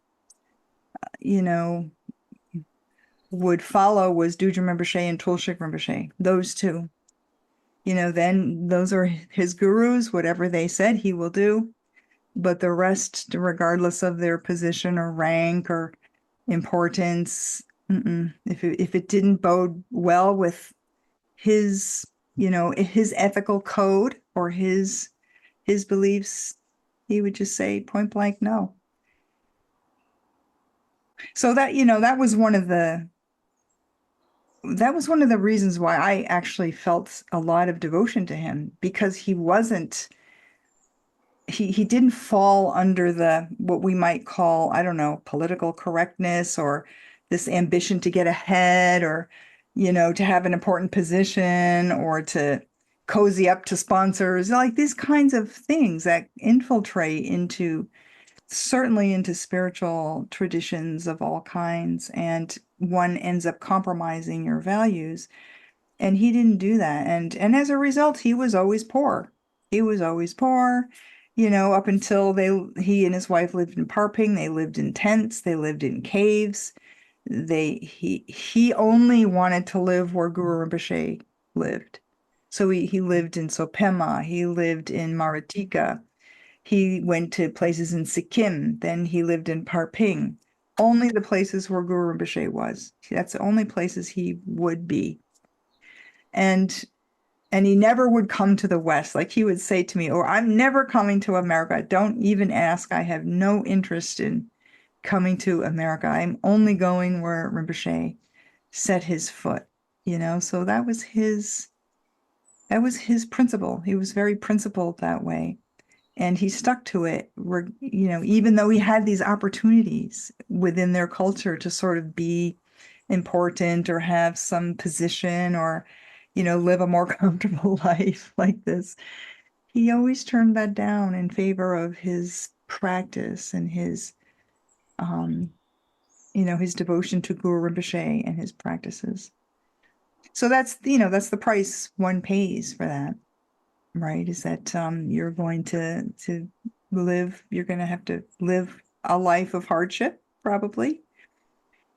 would follow was Dudjom Rinpoche and Tulshik Rinpoche, those two. Then those are his gurus. Whatever they said, he will do. But the rest, regardless of their position or rank or importance, if it didn't bode well with his, his ethical code or his beliefs, he would just say point blank no. So that was one of the reasons why I actually felt a lot of devotion to him, because he didn't fall under what we might call, I don't know, political correctness or this ambition to get ahead or, to have an important position or to cozy up to sponsors, like these kinds of things that infiltrate certainly into spiritual traditions of all kinds, and one ends up compromising your values. And he didn't do that. And as a result, he was always poor. He was always poor, up until he and his wife lived in Parping. They lived in tents. They lived in caves. He only wanted to live where Guru Rinpoche lived. So he lived in Sopema. He lived in Maratika. He went to places in Sikkim. Then he lived in Parping. Only the places where Guru Rinpoche was. That's the only places he would be. And he never would come to the West. Like he would say to me, I'm never coming to America. Don't even ask. I have no interest in coming to America. I'm only going where Rinpoche set his foot, So that was his principle. He was very principled that way. And he stuck to it, even though he had these opportunities within their culture to sort of be important or have some position or, live a more comfortable life like this. He always turned that down in favor of his practice and his devotion to Guru Rinpoche and his practices. So that's the price one pays for that. Right, is that you're going to have to live a life of hardship, probably.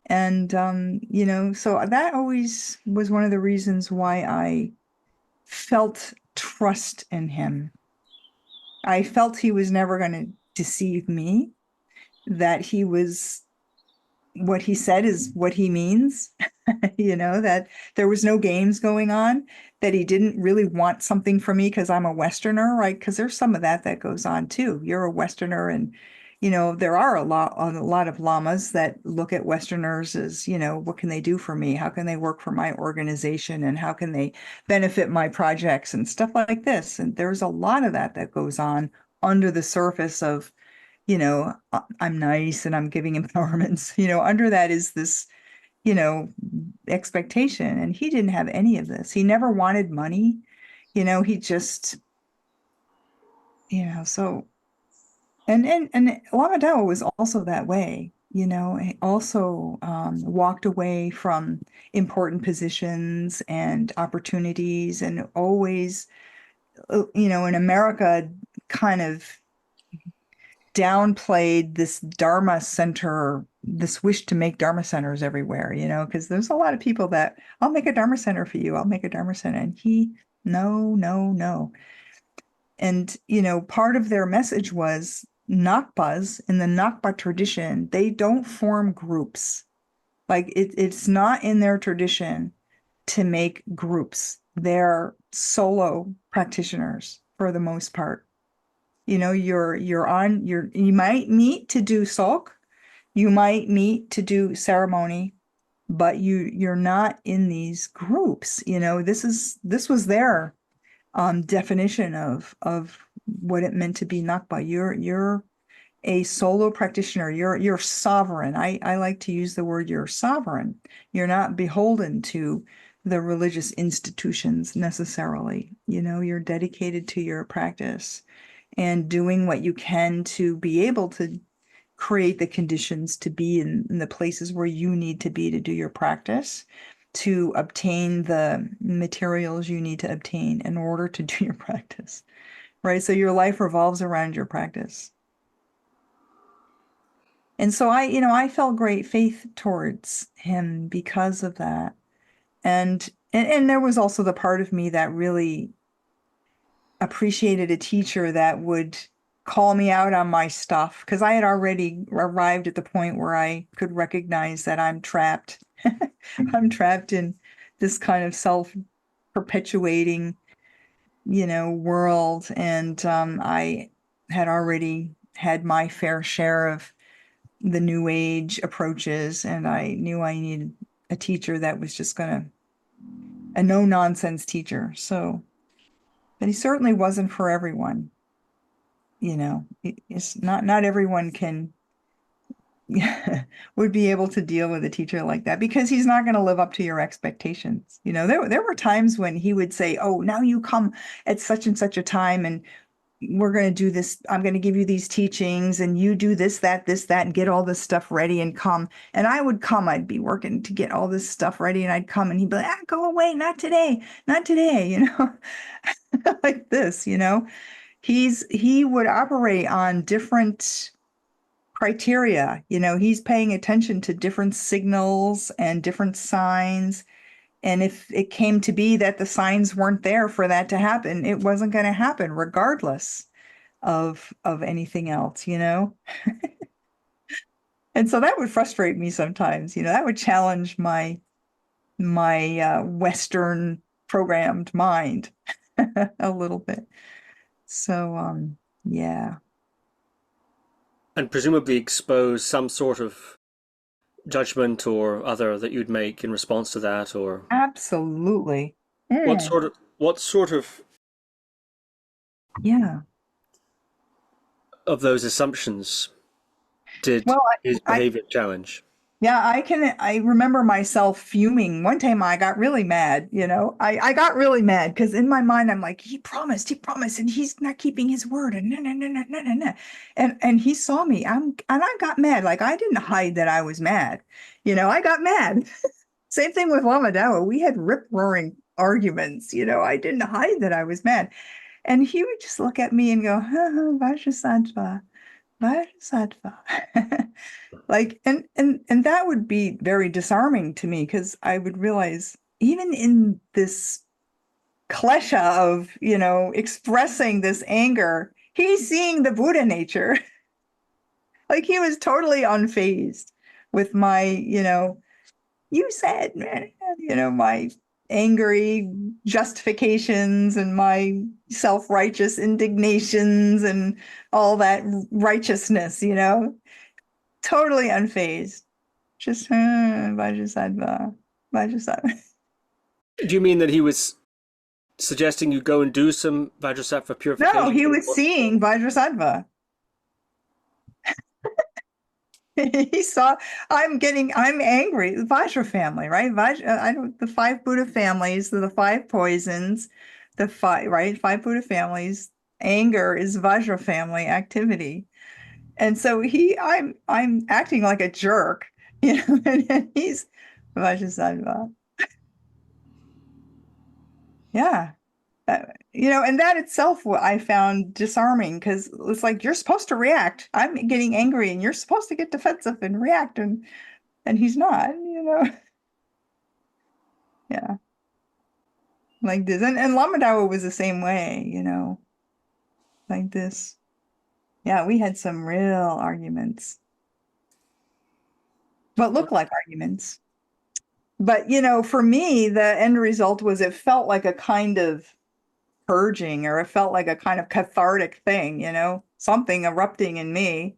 And, so that always was one of the reasons why I felt trust in him. I felt he was never going to deceive me, that what he said is what he means, that there was no games going on, that he didn't really want something from me because I'm a Westerner, right? Because there's some of that goes on too. You're a Westerner, and, there are a lot of lamas that look at Westerners as, what can they do for me? How can they work for my organization? And how can they benefit my projects and stuff like this? And there's a lot of that goes on under the surface of, I'm nice and I'm giving empowerments, under that is this, expectation. And he didn't have any of this. He never wanted money. He just, so, and Lama Dawa was also that way, he also walked away from important positions and opportunities, and always, in America kind of downplayed this Dharma center, this wish to make Dharma centers everywhere, because there's a lot of people that, I'll make a Dharma center for you. I'll make a Dharma center. And he, no. And, part of their message was Ngakpas, in the Ngakpa tradition, they don't form groups. Like it's not in their tradition to make groups. They're solo practitioners for the most part. You might meet to do sok, you might meet to do ceremony, but you're not in these groups. This was their definition of what it meant to be Ngakpa. a solo practitioner. You're sovereign. I like to use the word you're sovereign. You're not beholden to the religious institutions necessarily. You're dedicated to your practice and doing what you can to be able to create the conditions to be in the places where you need to be to do your practice, to obtain the materials you need to obtain in order to do your practice, right? So your life revolves around your practice. And so I felt great faith towards him because of that. And there was also the part of me that really appreciated a teacher that would call me out on my stuff, because I had already arrived at the point where I could recognize that I'm trapped. I'm trapped in this kind of self-perpetuating, world. And I had already had my fair share of the new age approaches, and I knew I needed a teacher that was just a no-nonsense teacher. So, but he certainly wasn't for everyone. It's not everyone can would be able to deal with a teacher like that, because he's not going to live up to your expectations. There were times when he would say, "Oh, now you come at such and such a time, and we're going to do this. I'm going to give you these teachings, and you do this, that, and get all this stuff ready and come." And I would come. I'd be working to get all this stuff ready, and I'd come, and he'd be like, "Go away, not today, not today," like this. He would operate on different criteria. He's paying attention to different signals and different signs. And if it came to be that the signs weren't there for that to happen, it wasn't going to happen regardless of anything else. And so that would frustrate me sometimes. That would challenge my Western programmed mind a little bit. So yeah. And presumably expose some sort of judgment or other that you'd make in response to that, or Absolutely. what Mm, sort yeah. of those assumptions did Well, his I behavior challenge? yeah, I remember myself fuming. One time I got really mad, I got really mad because in my mind I'm like, he promised, and he's not keeping his word, and no, no, no, no, no, no, no. And he saw me. And I got mad. Like, I didn't hide that I was mad. I got mad. Same thing with Lama Dawa. We had rip-roaring arguments. I didn't hide that I was mad. And he would just look at me and go, ha ha, Vajrasattva, Vajrasattva. Like, and that would be very disarming to me, because I would realize, even in this klesha of, expressing this anger, he's seeing the Buddha nature. Like, he was totally unfazed with my, you said, man, my angry justifications and my self-righteous indignations and all that righteousness, totally unfazed. Just, Vajrasattva, Vajrasattva. Do you mean that he was suggesting you go and do some Vajrasattva purification? No, he was seeing Vajrasattva. He saw, I'm angry. The Vajra family, right? The five Buddha families, the five poisons, right? Five Buddha families. Anger is Vajra family activity. And so I'm acting like a jerk, and he's Vajrasattva. Yeah. And that itself I found disarming, because it's like, you're supposed to react. I'm getting angry and you're supposed to get defensive and react, and he's not, Yeah. Like this. And Lama Dawa was the same way, like this. Yeah, we had some real arguments. What looked like arguments. But, for me, the end result was, it felt like a kind of purging, or it felt like a kind of cathartic thing, something erupting in me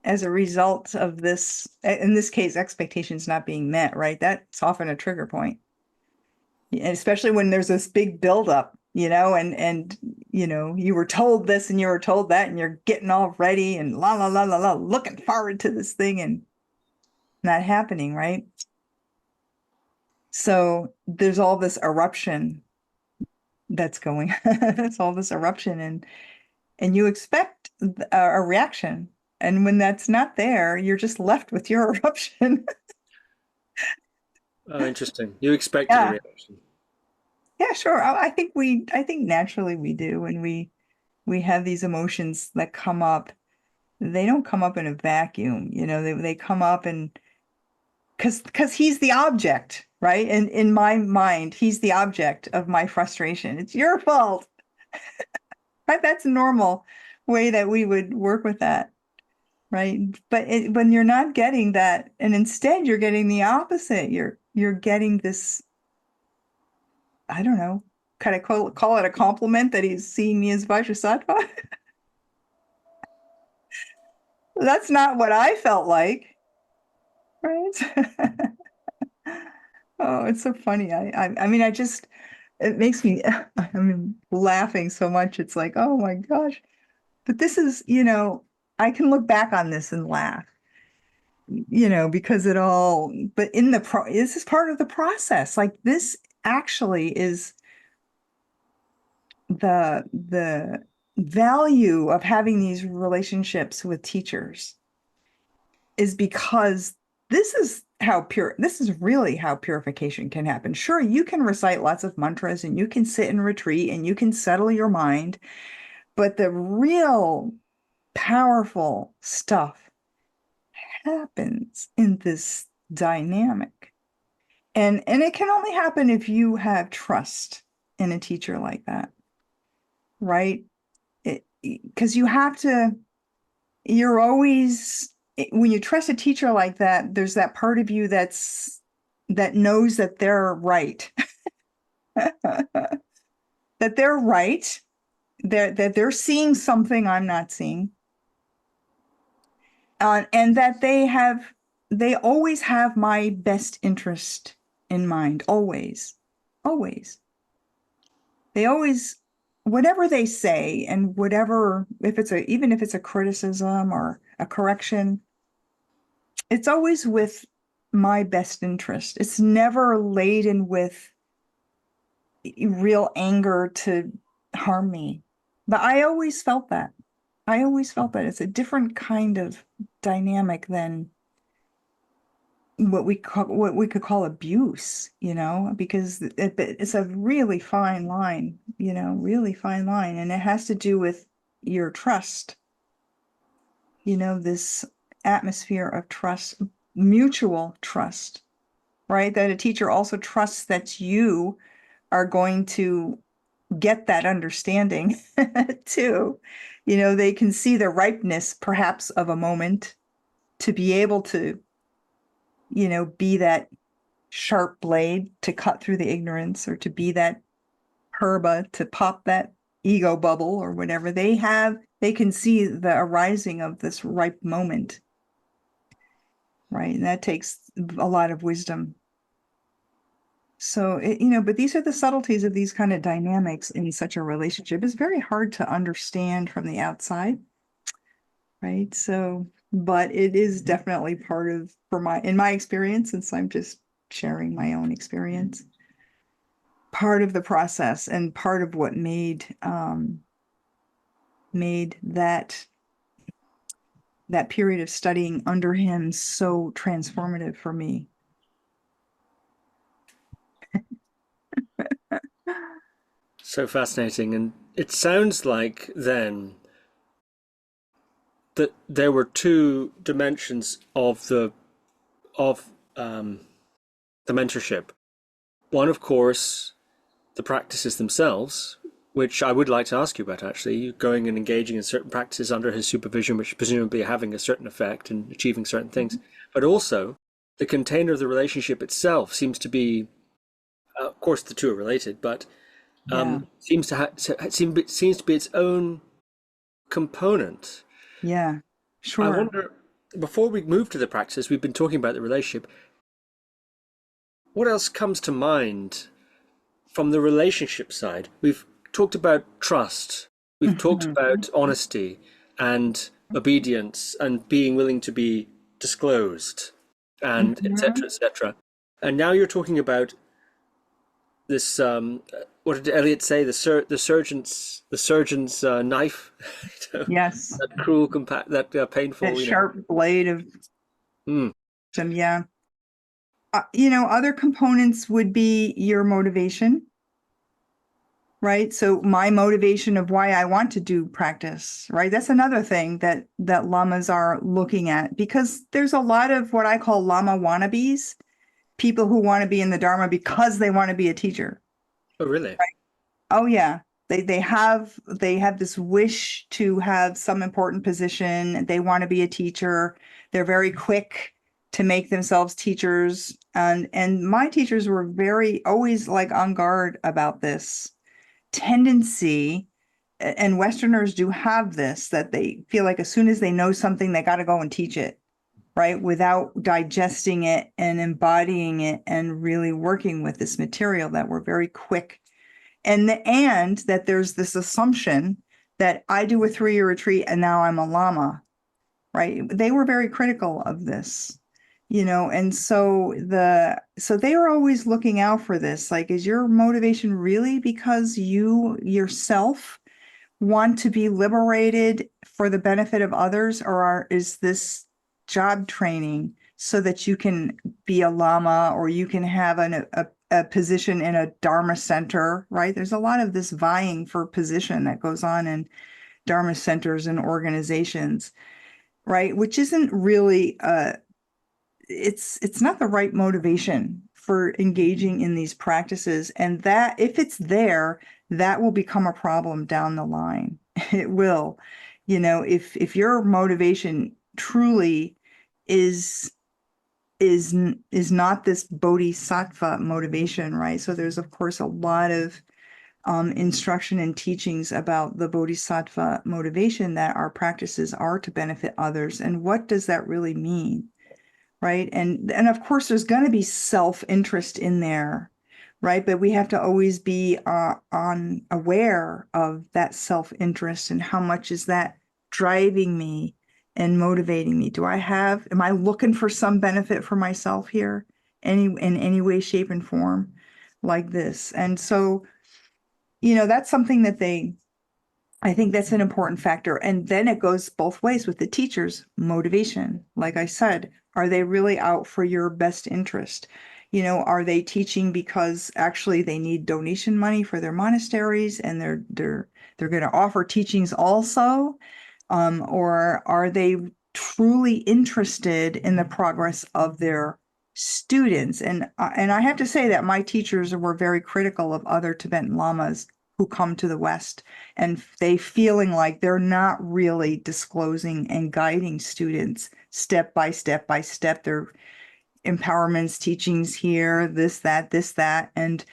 as a result of this, in this case, expectations not being met, right? That's often a trigger point. And especially when there's this big buildup, and you were told this and you were told that, and you're getting all ready and la la la la la, looking forward to this thing and not happening, right? So there's all this eruption that's going. There's all this eruption, and you expect a reaction, and when that's not there, you're just left with your eruption. Oh, interesting. You expected a Yeah. reaction. Yeah, sure. I think naturally we do, and we have these emotions that come up. They don't come up in a vacuum, they come up, and because he's the object, right? And in my mind, he's the object of my frustration. It's your fault. Right? That's a normal way that we would work with that, right? But when you're not getting that, and instead you're getting the opposite, you're getting this, I don't know, kind of call it a compliment that he's seeing me as Vajrasattva. That's not what I felt like, right? Oh, it's so funny. I mean, it makes me, I'm laughing so much. It's like, oh my gosh. But this is, I can look back on this and laugh, because but this is part of the process. Like, this actually is the value of having these relationships with teachers, is because this is really how purification can happen. Sure, you can recite lots of mantras and you can sit and retreat and you can settle your mind, but the real powerful stuff happens in this dynamic. And it can only happen if you have trust in a teacher like that, right? Because you're always, when you trust a teacher like that, there's that part of you that knows that they're right. That they're right, that they're seeing something I'm not seeing. And that they always have my best interest in mind, always. They always, whatever they say, and whatever, even if it's a criticism or a correction, it's always with my best interest. It's never laden with real anger to harm me. But I always felt that. It's a different kind of dynamic than what we could call abuse, because it's a really fine line, and it has to do with your trust, this atmosphere of trust, mutual trust, right? That a teacher also trusts that you are going to get that understanding too. They can see the ripeness perhaps of a moment to be able to, be that sharp blade to cut through the ignorance, or to be that herba to pop that ego bubble, or whatever. They can see the arising of this ripe moment, right? And that takes a lot of wisdom. So, but these are the subtleties of these kind of dynamics in such a relationship. It's very hard to understand from the outside, right? So, but it is definitely part of, in my experience, since I'm just sharing my own experience, part of the process, and part of what made that period of studying under him so transformative for me. So fascinating. And it sounds like then that there were two dimensions of the mentorship. One, of course, the practices themselves, which I would like to ask you about, actually. You going and engaging in certain practices under his supervision, which presumably are having a certain effect and achieving certain things. But also, the container of the relationship itself seems to be, of course, the two are related, but seems to be its own component. Yeah, sure. I wonder, before we move to the practices, we've been talking about the relationship. What else comes to mind from the relationship side? We've talked about trust. We've talked Mhm. about honesty and obedience and being willing to be disclosed and etc. Mhm. etc. And now you're talking about this what did Eliot say, the surgeon's knife. Yes, That cruel that that painful, sharp blade of mm, some, yeah. Other components would be your motivation, right? So my motivation of why I want to do practice, right? That's another thing that lamas are looking at, because there's a lot of what I call lama wannabes, people who want to be in the dharma because they want to be a teacher. oh really? Oh yeah. They have this wish to have some important position. They want to be a teacher. They're very quick to make themselves teachers. And my teachers were very always like on guard about this tendency. And Westerners do have this, that they feel like as soon as they know something, they got to go and teach it, right? Without digesting it and embodying it and really working with this material, that we're very quick. And that there's this assumption that I do a 3-year retreat and now I'm a lama, right? They were very critical of this, and so they were always looking out for this. Like, is your motivation really because you yourself want to be liberated for the benefit of others, or is this job training so that you can be a lama, or you can have a position in a dharma center, right? There's a lot of this vying for position that goes on in dharma centers and organizations, right? Which isn't really it's not the right motivation for engaging in these practices. And that, if it's there, that will become a problem down the line. It will. If your motivation truly is is not this bodhisattva motivation, right? So there's of course a lot of instruction and teachings about the bodhisattva motivation, that our practices are to benefit others. And what does that really mean? Right. And of course, there's going to be self-interest in there, right? But we have to always be on aware of that self-interest, and how much is that driving me and motivating me? Am I looking for some benefit for myself here, in any way, shape, and form like this? And so, that's something that I think that's an important factor. And then it goes both ways with the teacher's motivation. Like I said, are they really out for your best interest? Are they teaching because actually they need donation money for their monasteries, and they're going to offer teachings also? Or are they truly interested in the progress of their students? And I have to say that my teachers were very critical of other Tibetan lamas who come to the West, and they feeling like they're not really disclosing and guiding students step by step by step. Their empowerments, teachings here, this, that, and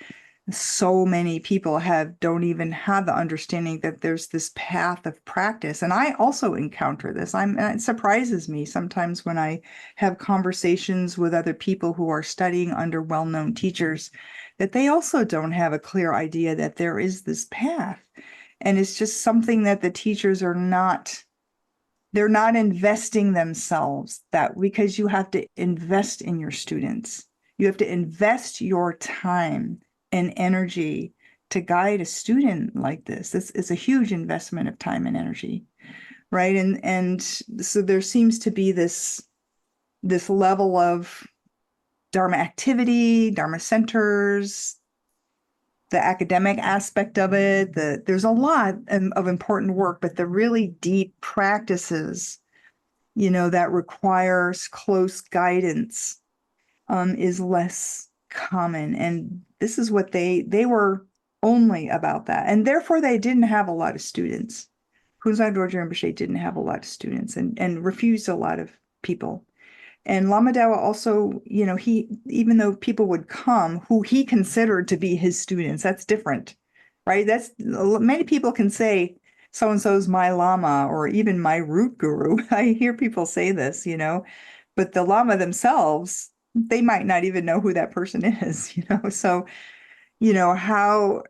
so many people don't even have the understanding that there's this path of practice. And I also encounter this. It surprises me sometimes when I have conversations with other people who are studying under well-known teachers, that they also don't have a clear idea that there is this path. And it's just something that the teachers they're not investing themselves, that because you have to invest in your students. You have to invest your time and energy to guide a student like this. This is a huge investment of time and energy, right? And so there seems to be this level of dharma activity, dharma centers, the academic aspect of it. There's a lot of important work, but the really deep practices, that requires close guidance, is less common. And this is what they were only about that. And therefore they didn't have a lot of students. Kunzang Dorje Rinpoche didn't have a lot of students, and refused a lot of people. And Lama Dawa also, even though people would come who he considered to be his students, that's different, right? Many people can say, so-and-so's my Lama, or even my root guru. I hear people say this, but the Lama themselves, they might not even know who that person is, So, how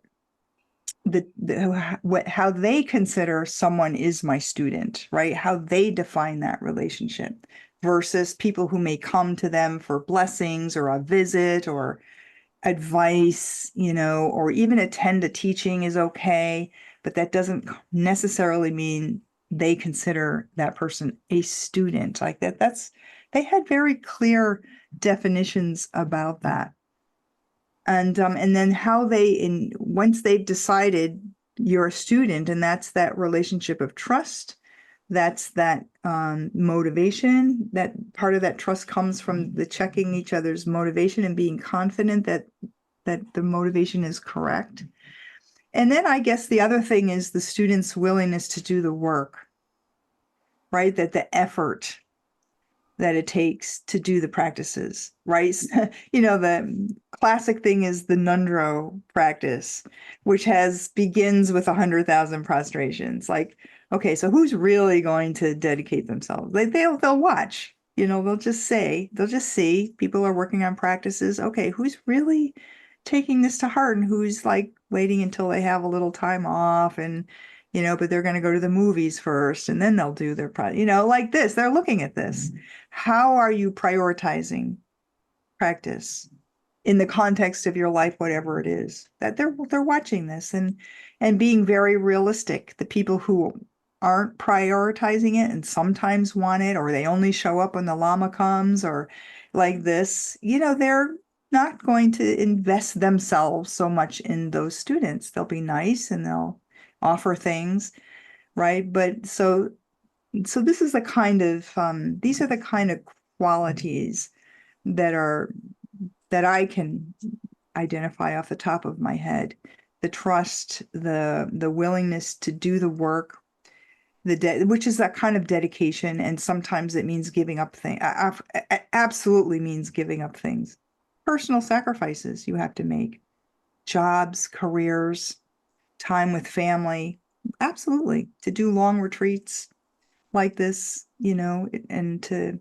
how they consider someone is my student, right? How they define that relationship versus people who may come to them for blessings or a visit or advice, or even attend a teaching is okay, but that doesn't necessarily mean they consider that person a student. Like they had very clear definitions about that. And then how once they've decided you're a student, and that's that relationship of trust, that's that motivation. That part of that trust comes from the checking each other's motivation and being confident that the motivation is correct. And then I guess the other thing is the student's willingness to do the work, right? That the effort that it takes to do the practices, right? The classic thing is the ngondro practice, which begins with 100,000 prostrations. Like, okay, so who's really going to dedicate themselves? They'll watch, they'll just see people are working on practices. Okay, who's really taking this to heart and who's like waiting until they have a little time off and but they're going to go to the movies first and then they'll do their like this. They're looking at this. How are you prioritizing practice in the context of your life, whatever it is? That they're watching this and being very realistic. The people who aren't prioritizing it and sometimes want it, or they only show up when the Lama comes, or like this, they're not going to invest themselves so much in those students. They'll be nice and they'll offer things, right? But so this is the kind of these are the kind of qualities that I can identify off the top of my head: the trust, the willingness to do the work, which is that kind of dedication, and sometimes it means giving up things. Absolutely means giving up things, personal sacrifices you have to make, jobs, careers, time with family, absolutely, to do long retreats like this, and to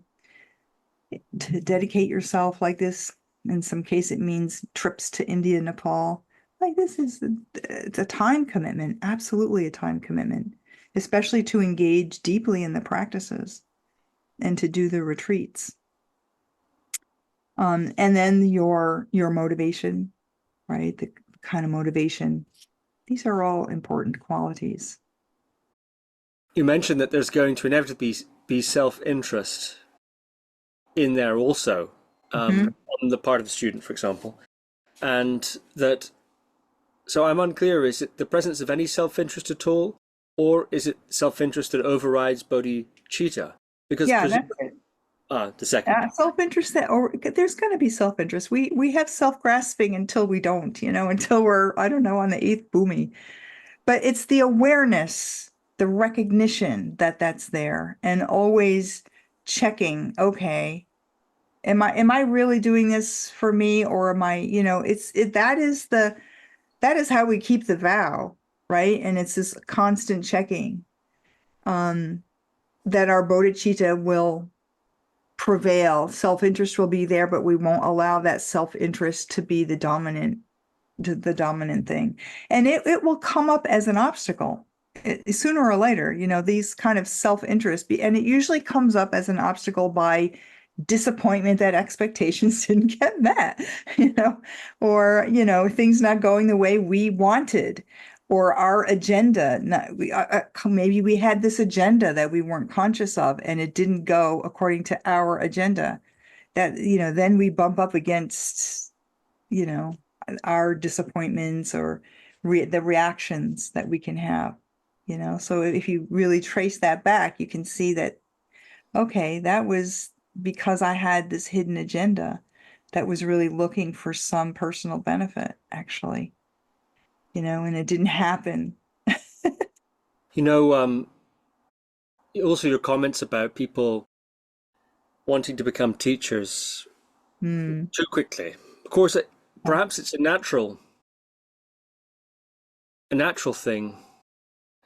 dedicate yourself like this. In some case, it means trips to India, Nepal. Like this it's a time commitment, absolutely a time commitment, especially to engage deeply in the practices and to do the retreats. And then your motivation, right? The kind of motivation. These are all important qualities. You mentioned that there's going to inevitably be self-interest in there also, on the part of the student, for example. And that, so I'm unclear, is it the presence of any self-interest at all? Or is it self-interest that overrides bodhicitta? Because that's it. The second. Self-interest there's going to be self-interest. We have self-grasping until we don't, until we're, I don't know, on the eighth bhumi. But it's the awareness, the recognition that that's there, and always checking, okay, am I really doing this for me, or am I, that is how we keep the vow, right? And it's this constant checking that our bodhicitta will prevail. Self-interest will be there, but we won't allow that self-interest to be the dominant thing. And it will come up as an obstacle sooner or later, these kind of self-interest, and it usually comes up as an obstacle by disappointment that expectations didn't get met, or, things not going the way we wanted, or our agenda. Maybe we had this agenda that we weren't conscious of and it didn't go according to our agenda. That, then we bump up against, our disappointments or the reactions that we can have, So if you really trace that back, you can see that, okay, that was because I had this hidden agenda that was really looking for some personal benefit, actually, and it didn't happen. Also your comments about people wanting to become teachers too quickly. Of course, perhaps it's a natural thing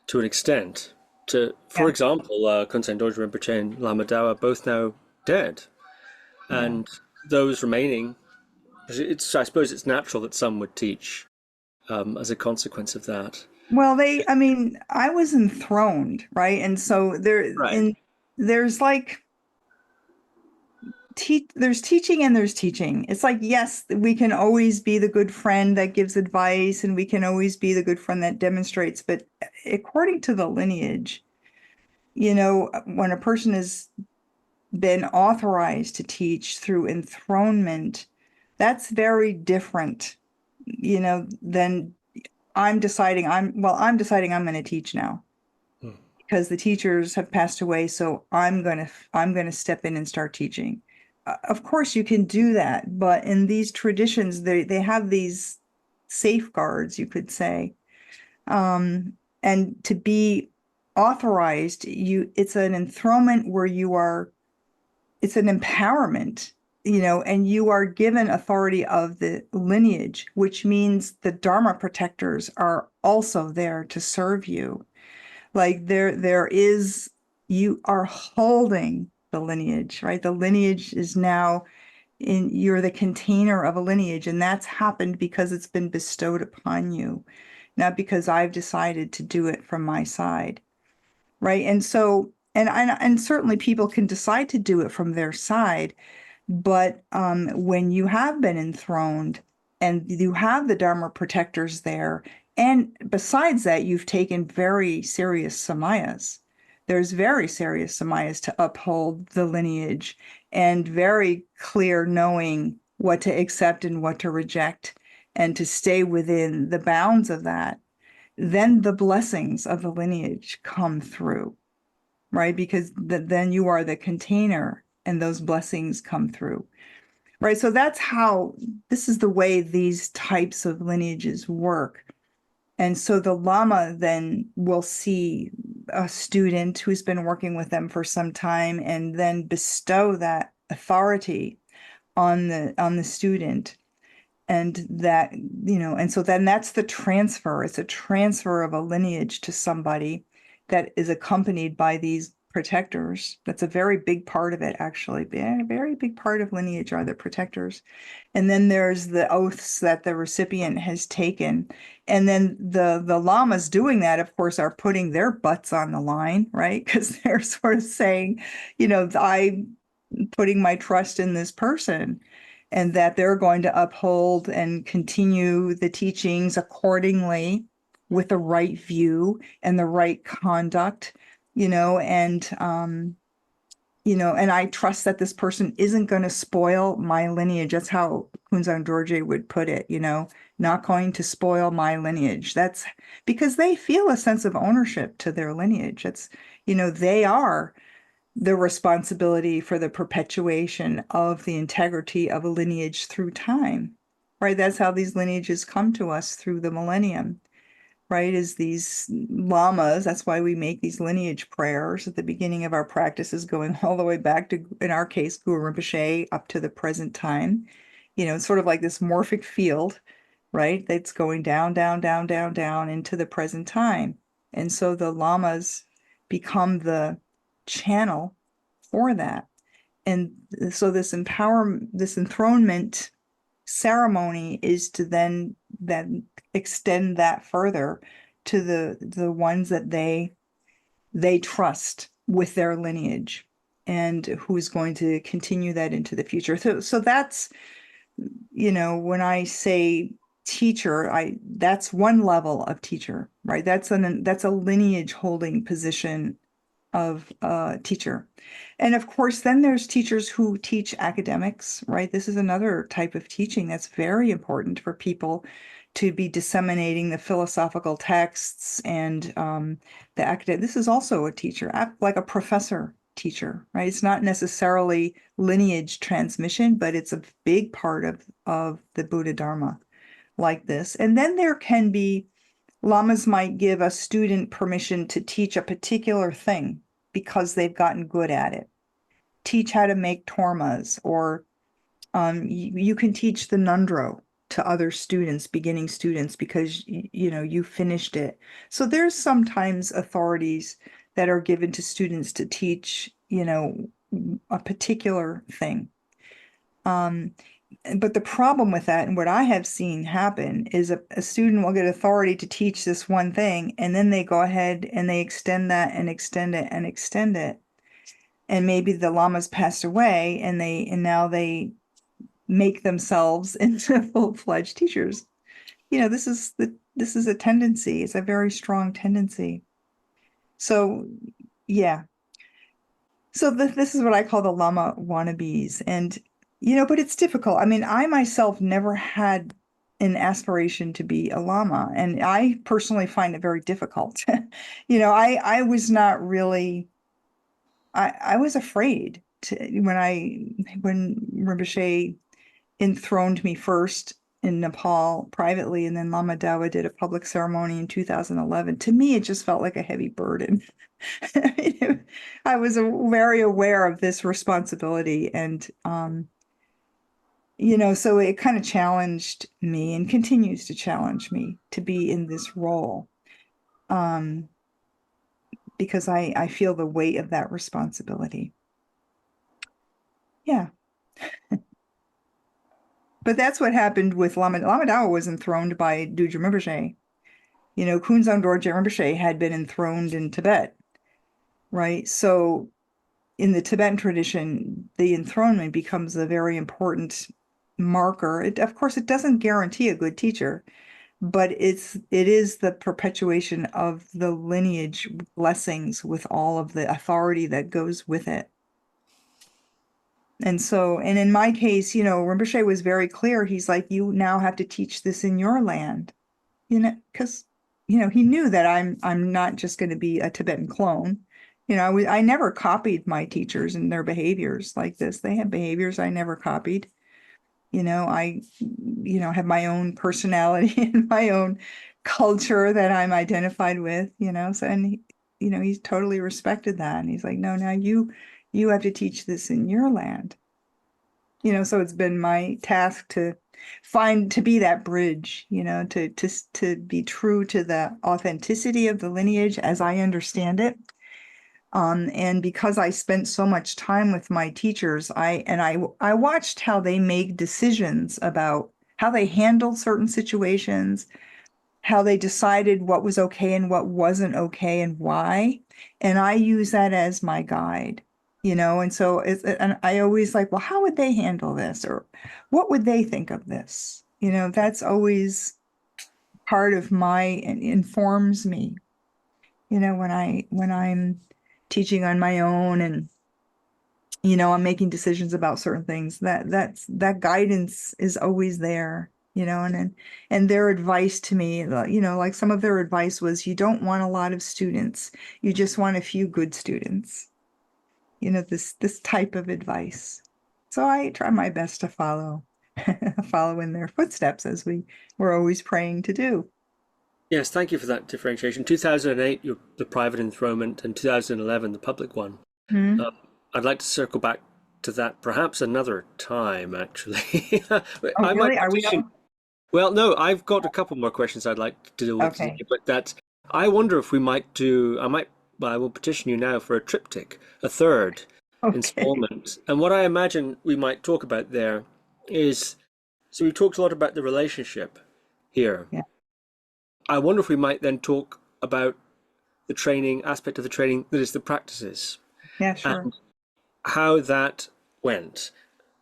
to an extent. For example, Kunzang Dorje Rinpoche and Lama Dawa both now dead, and those remaining, I suppose it's natural that some would teach as a consequence of that. Well, I mean, I was enthroned, right? And so Right. there's like, there's teaching and there's teaching. It's like, yes, we can always be the good friend that gives advice, and we can always be the good friend that demonstrates. But according to the lineage, when a person has been authorized to teach through enthronement, that's very different, than I'm deciding I'm deciding I'm going to teach now because the teachers have passed away, so I'm going to step in and start teaching. Of course you can do that, but in these traditions they have these safeguards, you could say. And to be authorized, it's an enthronement where it's an empowerment, and you are given authority of the lineage, which means the Dharma protectors are also there to serve you. Like you are holding the lineage, right? The lineage is now you're the container of a lineage, and that's happened because it's been bestowed upon you, not because I've decided to do it from my side, right? And so, and certainly people can decide to do it from their side, but when you have been enthroned and you have the Dharma protectors there, and besides that, you've taken very serious samayas. There's very serious samayas to uphold the lineage, and very clear knowing what to accept and what to reject, and to stay within the bounds of that. Then the blessings of the lineage come through, right? Because then you are the container and those blessings come through, right? So this is the way these types of lineages work. And so the Lama then will see a student who's been working with them for some time and then bestow that authority on the student. And and so then that's the transfer. It's a transfer of a lineage to somebody that is accompanied by these protectors. That's a very big part of it, actually. A very big part of lineage are the protectors. And then there's the oaths that the recipient has taken. And then the lamas doing that, of course, are putting their butts on the line, right? Because they're sort of saying, I'm putting my trust in this person, and that they're going to uphold and continue the teachings accordingly with the right view and the right conduct, and I trust that this person isn't going to spoil my lineage. That's how Kunzang Dorje would put it, not going to spoil my lineage. That's because they feel a sense of ownership to their lineage. They are the responsibility for the perpetuation of the integrity of a lineage through time, right? That's how these lineages come to us through the millennium, right? Is these lamas. That's why we make these lineage prayers at the beginning of our practices, going all the way back to, in our case, Guru Rinpoche up to the present time. It's sort of like this morphic field, right? That's going down, down, down, down, down into the present time. And so the lamas become the channel for that. And so this enthronement ceremony is to then extend that further to the ones that they trust with their lineage, and who's going to continue that into the future. So that's, when I say teacher, that's one level of teacher, right? That's a lineage holding position of teacher. And of course, then there's teachers who teach academics, right? This is another type of teaching that's very important for people to be disseminating the philosophical texts and the academic. This is also a teacher, like a professor teacher, right? It's not necessarily lineage transmission, but it's a big part of the Buddha Dharma like this. And then there can be lamas might give a student permission to teach a particular thing because they've gotten good at it. Teach how to make tormas, or you can teach the ngondro to other students, beginning students, because you finished it. So there's sometimes authorities that are given to students to teach, a particular thing. but the problem with that, and what I have seen happen, is a student will get authority to teach this one thing, and then they go ahead and they extend that and extend it and extend it. And maybe the lamas passed away, and now they make themselves into full-fledged teachers. This is a tendency. It's a very strong tendency. So, yeah. So this is what I call the lama wannabes. And, but it's difficult. I mean, I myself never had an aspiration to be a lama, and I personally find it very difficult. I was not really, I was afraid when Rinpoche enthroned me first in Nepal privately, and then Lama Dawa did a public ceremony in 2011. To me, it just felt like a heavy burden. I was very aware of this responsibility, and so it kind of challenged me and continues to challenge me to be in this role, because I feel the weight of that responsibility. Yeah. But that's what happened with Lama Dawa was enthroned by Dudjom Rinpoche. Kunzang Dorje Rinpoche had been enthroned in Tibet, right? So in the Tibetan tradition, the enthronement becomes a very important marker. Of course, it doesn't guarantee a good teacher, but it is the perpetuation of the lineage blessings with all of the authority that goes with it. And in my case, Rinpoche was very clear. He's like, you now have to teach this in your land, because, he knew that I'm not just going to be a Tibetan clone. I never copied my teachers and their behaviors like this. They have behaviors I never copied. I have my own personality and my own culture that I'm identified with, so, and he's totally respected that. And he's like, no, now you have to teach this in your land. So it's been my task to be that bridge, to be true to the authenticity of the lineage as I understand it. And because I spent so much time with my teachers, I watched how they make decisions about how they handled certain situations, how they decided what was okay and what wasn't okay and why. And I use that as my guide, and so and I always like, well, how would they handle this? Or what would they think of this? That's always part of informs me, when I'm teaching on my own and, I'm making decisions about certain things, that guidance is always there. And their advice to me, like some of their advice was, you don't want a lot of students. You just want a few good students. This type of advice. So I try my best to follow in their footsteps, as we were always praying to do. Yes, thank you for that differentiation. 2008, the private enthronement, and 2011, the public one. Mm-hmm. I'd like to circle back to that perhaps another time, actually. Oh, really? Are we on? Well, no, I've got a couple more questions I'd like to deal with today, but I wonder if we might do, I will petition you now for a triptych, a third installment. And what I imagine we might talk about there is, so we've talked a lot about the relationship here. Yeah. I wonder if we might then talk about the training aspect of the training that is the practices. Yeah, sure. And how that went.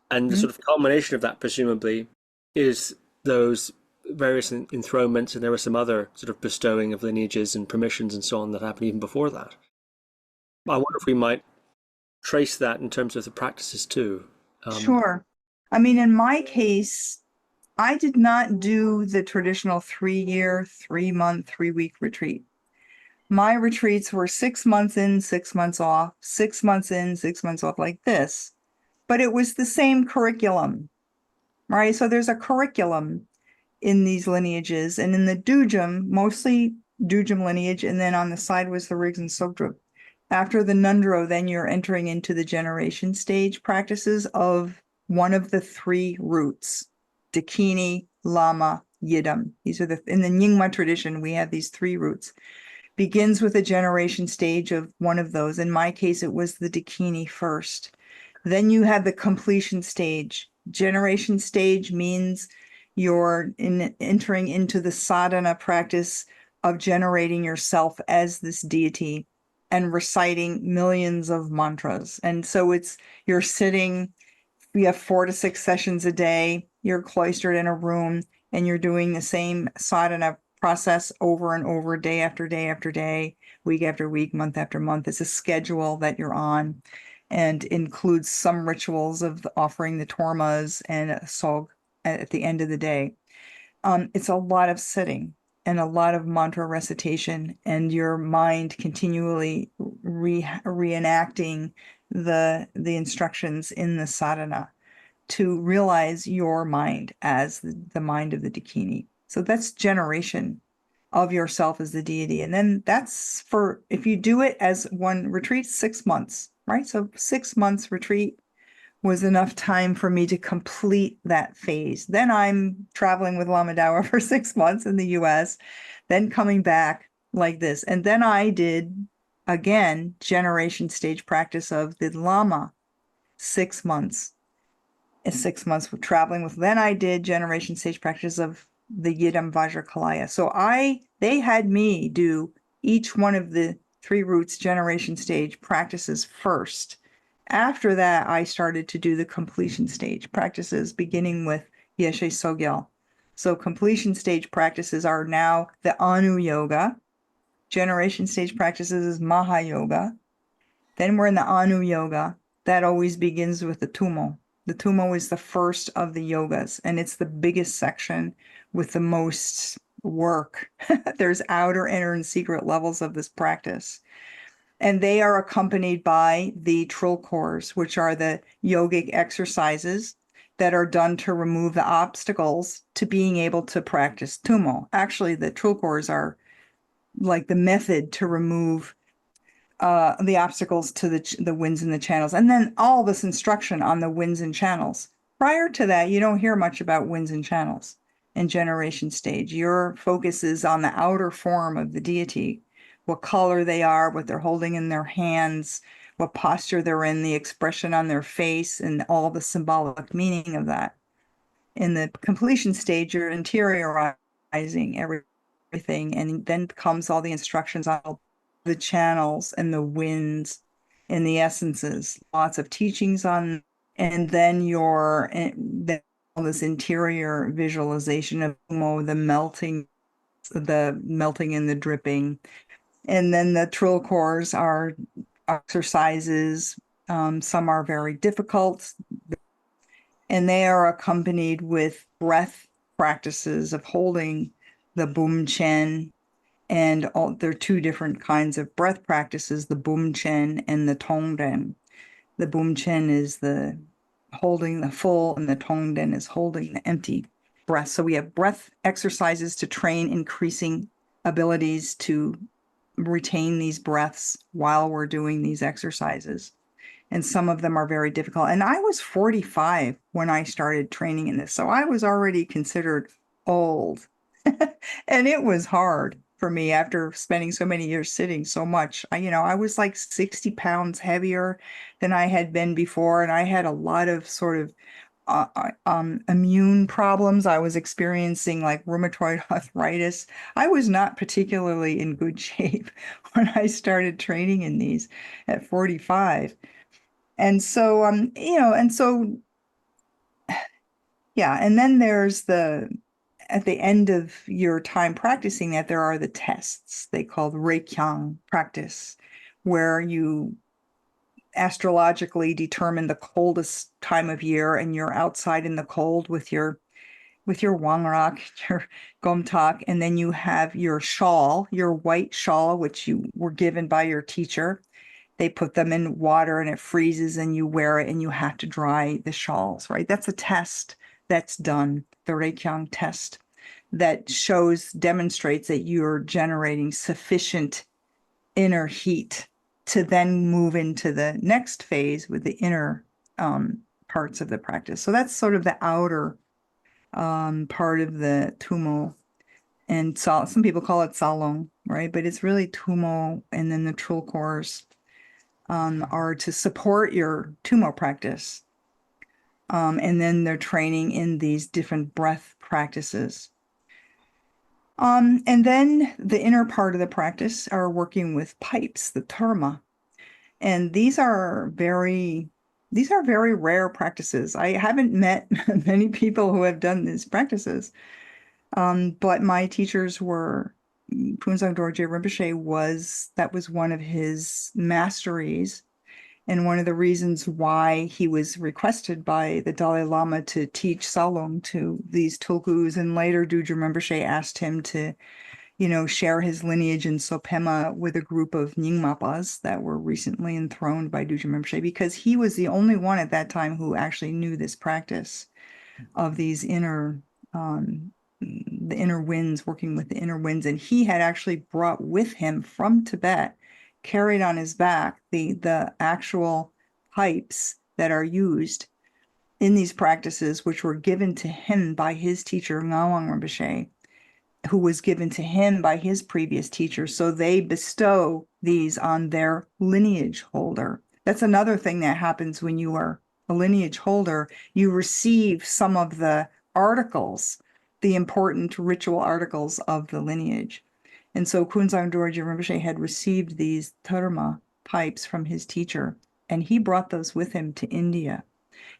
And the sort of culmination of that, presumably, is those various enthronements, and there were some other sort of bestowing of lineages and permissions and so on that happened even before that. I wonder if we might trace that in terms of the practices too. Sure. I mean, in my case, I did not do the traditional 3-year, 3-month, 3-week retreat. My retreats were 6 months in, 6 months off, 6 months in, 6 months off, like this. But it was the same curriculum, right? So there's a curriculum in these lineages, and in the Dudjom, mostly Dudjom lineage, and then on the side was the Rigs and Sogdrup. After the ngondro, then you're entering into the generation stage practices of one of the 3 roots, Dakini, Lama, Yidam. These are in the Nyingma tradition, we have these 3 roots. Begins with a generation stage of one of those. In my case, it was the Dakini first. Then you have the completion stage, Generation stage means you're entering into the sadhana practice of generating yourself as this deity and reciting millions of mantras. And so you're sitting, you have 4 to 6 sessions a day, you're cloistered in a room, and you're doing the same sadhana process over and over, day after day after day, week after week, month after month. It's a schedule that you're on and includes some rituals of offering the tormas and a sog at the end of the day. It's a lot of sitting and a lot of mantra recitation, and your mind continually reenacting the instructions in the sadhana to realize your mind as the mind of the Dakini. So that's generation of yourself as the deity. And then that's for, if you do it as one retreat, 6 months, right? So 6 months retreat was enough time for me to complete that phase. Then I'm traveling with Lama Dawa for 6 months in the US, then coming back like this. And then I did, again, generation stage practice of the Lama, 6 months. 6 months with traveling with, then I did generation stage practice of the Yidam Vajrakalaya. So they had me do each one of the 3 roots generation stage practices first. After that, I started to do the completion stage practices, beginning with Yeshe Sogyal. So completion stage practices are now the Anu Yoga. Generation stage practices is Maha Yoga. Then we're in the Anu Yoga. That always begins with the Tummo. The Tummo is the first of the yogas, and it's the biggest section with the most work. There's outer, inner, and secret levels of this practice. And they are accompanied by the trilkors, which are the yogic exercises that are done to remove the obstacles to being able to practice Tummo. Actually, the trilkors are like the method to remove the obstacles to the winds and the channels, and then all this instruction on the winds and channels. Prior to that, you don't hear much about winds and channels in generation stage. Your focus is on the outer form of the deity, what color they are, what they're holding in their hands, what posture they're in, the expression on their face, and all the symbolic meaning of that. In the completion stage, you're interiorizing everything, and then comes all the instructions on the channels and the winds and the essences, lots of teachings on, and then all this interior visualization of the melting and the dripping. And then the trilkors are exercises. Some are very difficult, and they are accompanied with breath practices of holding the Bum Chen. And there are 2 different kinds of breath practices, the Bum Chen and the Tongden. The Bum Chen is the holding the full, and the Tongden is holding the empty breath. So we have breath exercises to train increasing abilities to retain these breaths while we're doing these exercises. And some of them are very difficult. And I was 45 when I started training in this, so I was already considered old. And it was hard for me after spending so many years sitting so much. I was like 60 pounds heavier than I had been before, and I had a lot of sort of immune problems. I was experiencing like rheumatoid arthritis. I was not particularly in good shape when I started training in these at 45. And so, yeah, and then there's at the end of your time practicing that, there are the tests they call the Reikyang practice, where you astrologically determine the coldest time of year, and you're outside in the cold with your wangrak, your gomtak, and then you have your shawl, your white shawl, which you were given by your teacher. They put them in water and it freezes, and you wear it, and you have to dry the shawls, right? That's a test that's done, the Reikyang test, that demonstrates that you're generating sufficient inner heat to then move into the next phase with the inner parts of the practice. So that's sort of the outer part of the Tummo. And some people call it Salong, right? But it's really Tummo, and then the trilkors are to support your Tummo practice. And then they're training in these different breath practices. And then the inner part of the practice are working with pipes, the dharma. And these are very rare practices. I haven't met many people who have done these practices. But my teachers were Kunzang Dorje Rinpoche that was one of his masteries. And one of the reasons why he was requested by the Dalai Lama to teach Salong to these tulkus, and later Dudjom Rinpoche asked him to, share his lineage in Sopema with a group of Ngakpas that were recently enthroned by Dudjom Rinpoche, because he was the only one at that time who actually knew this practice of these the inner winds, working with the inner winds. And he had actually brought with him from Tibet, carried on his back, the actual pipes that are used in these practices, which were given to him by his teacher, Ngawang Rinpoche, who was given to him by his previous teacher. So they bestow these on their lineage holder. That's another thing that happens when you are a lineage holder. You receive some of the articles, the important ritual articles of the lineage. And so Kunzang Dorje Rinpoche had received these dharma pipes from his teacher, and he brought those with him to India.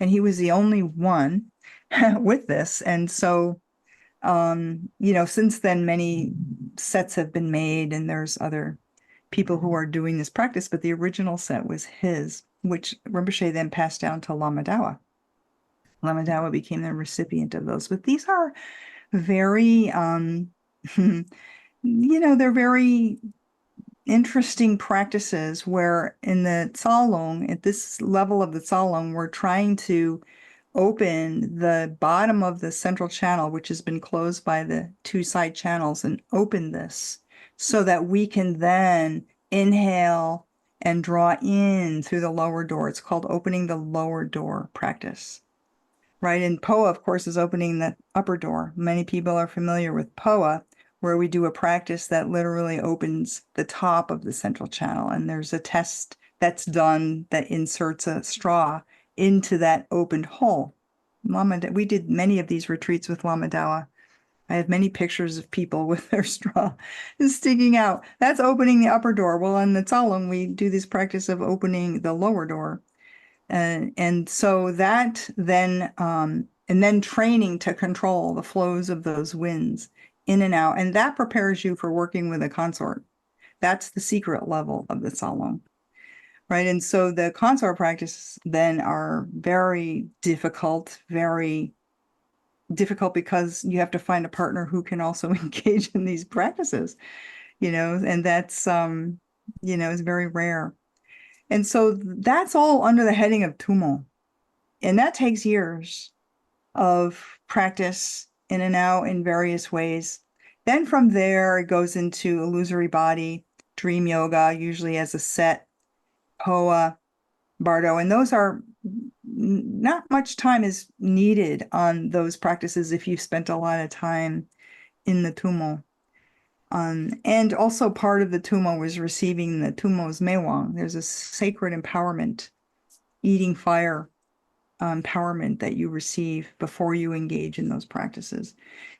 And he was the only one with this. And so, since then, many sets have been made, and there's other people who are doing this practice, but the original set was his, which Rinpoche then passed down to Lama Dawa. Lama Dawa became the recipient of those. But these are very, they're very interesting practices where in the Tsalung, at this level of the Tsalung, we're trying to open the bottom of the central channel, which has been closed by the two side channels, and open this so that we can then inhale and draw in through the lower door. It's called opening the lower door practice, right? And POA, of course, is opening the upper door. Many people are familiar with POA, where we do a practice that literally opens the top of the central channel. And there's a test that's done that inserts a straw into that opened hole. We did many of these retreats with Lama Dawa. I have many pictures of people with their straw sticking out. That's opening the upper door. Well, in the Tsalung, we do this practice of opening the lower door. And so that then, and then training to control the flows of those winds in and out. And that prepares you for working with a consort. That's the secret level of the Tsalung. Right. And so the consort practices then are very difficult because you have to find a partner who can also engage in these practices, and that's, is very rare. And so that's all under the heading of Tummo. And that takes years of practice in and out in various ways. Then from there, it goes into illusory body, dream yoga, usually as a set, POA, Bardo, and those are not much time is needed on those practices if you've spent a lot of time in the Tummo. And also part of the Tummo was receiving the Tummo's mewang. There's a sacred empowerment, eating fire empowerment that you receive before you engage in those practices.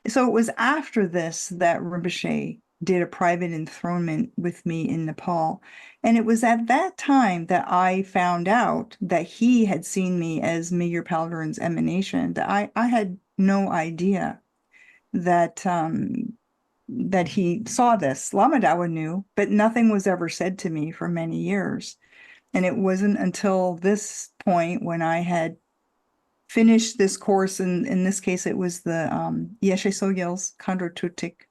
So it was after this that Rinpoche did a private enthronement with me in Nepal. And it was at that time that I found out that he had seen me as Meir Palveran's emanation, that I had no idea that that he saw this. Lama Dawa knew, but nothing was ever said to me for many years. And it wasn't until this point when I had finished this course, and in this case, it was the Yeshe Sogyal's Khandro Tuktik,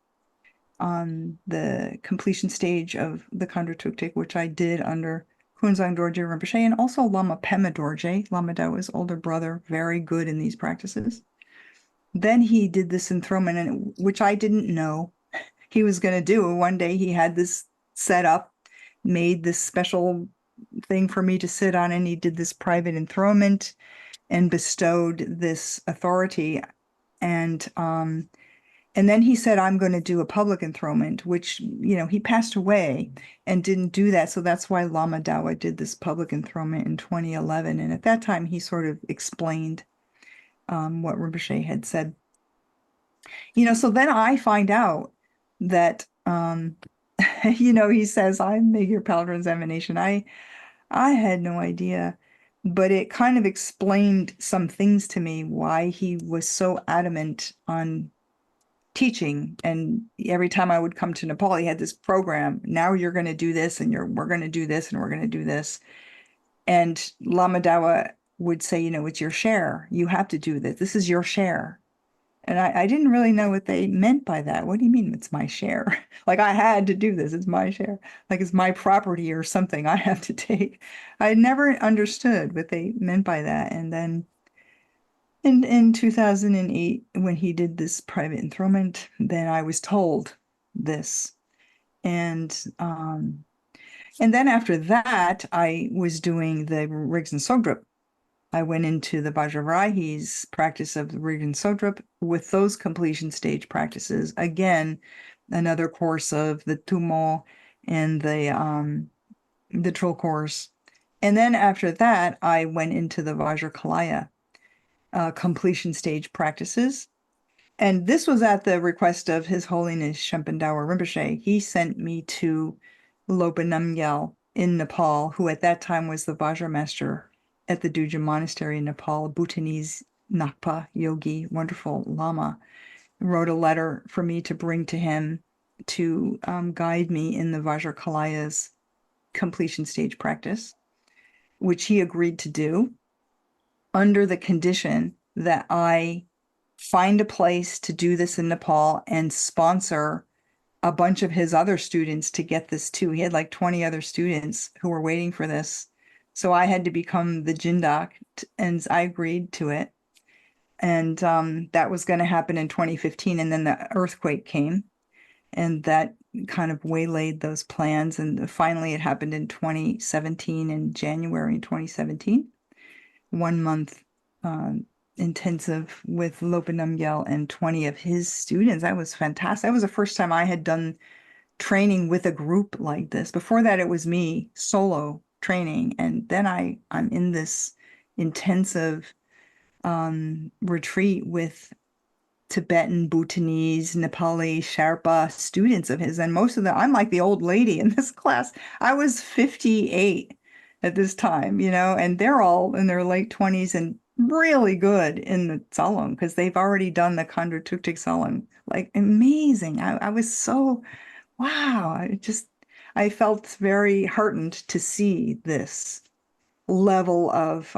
on the completion stage of the Khandro Tuktik, which I did under Kunzang Dorje Rinpoche, and also Lama Pema Dorje, Lama Dawa's older brother, very good in these practices. Then he did this enthronement, which I didn't know he was going to do. One day he had this set up, made this special thing for me to sit on, and he did this private enthronement and bestowed this authority. And then he said, I'm going to do a public enthronement, which, he passed away and didn't do that. So that's why Lama Dawa did this public enthronement in 2011. And at that time, he sort of explained what Rinpoche had said. So then I find out that, he says, I'm Magyar Paladin's emanation. I had no idea, but it kind of explained some things to me, why he was so adamant on teaching. And every time I would come to Nepal, he had this program. Now you're going to do this, and we're going to do this, and we're going to do this. And Lama Dawa would say, it's your share. You have to do this. This is your share. And I didn't really know what they meant by that. What do you mean it's my share? Like I had to do this. It's my share. Like it's my property or something I have to take. I never understood what they meant by that. And then in 2008, when he did this private enthronement, then I was told this. And then after that, I was doing the Rigs and Sogdrup. I went into the Vajravarahi's practice of the Rig and Sogdrup with those completion stage practices. Again, another course of the Tummo and the Troll course. And then after that, I went into the Vajrakalaya completion stage practices. And this was at the request of His Holiness Shenpa Dawa Rinpoche. He sent me to Lopa Namgyal in Nepal, who at that time was the Vajra master at the Dudjom monastery in Nepal, Bhutanese ngakpa yogi, wonderful lama, wrote a letter for me to bring to him to guide me in the Vajrakalaya's completion stage practice, which he agreed to do under the condition that I find a place to do this in Nepal and sponsor a bunch of his other students to get this too. He had like 20 other students who were waiting for this. So I had to become the Jindak, and I agreed to it. And that was going to happen in 2015. And then the earthquake came, and that kind of waylaid those plans. And finally, it happened in 2017, in January 2017, 1 month intensive with Lopa Namgyal and 20 of his students. That was fantastic. That was the first time I had done training with a group like this. Before that, it was me solo training. And then I'm in this intensive retreat with Tibetan, Bhutanese, Nepali, Sherpa students of his. And most of them, I'm like the old lady in this class. I was 58 at this time, and they're all in their late 20s and really good in the Tsalung because they've already done the Khandro Tsalung. Like amazing. I was so, wow. I felt very heartened to see this level of,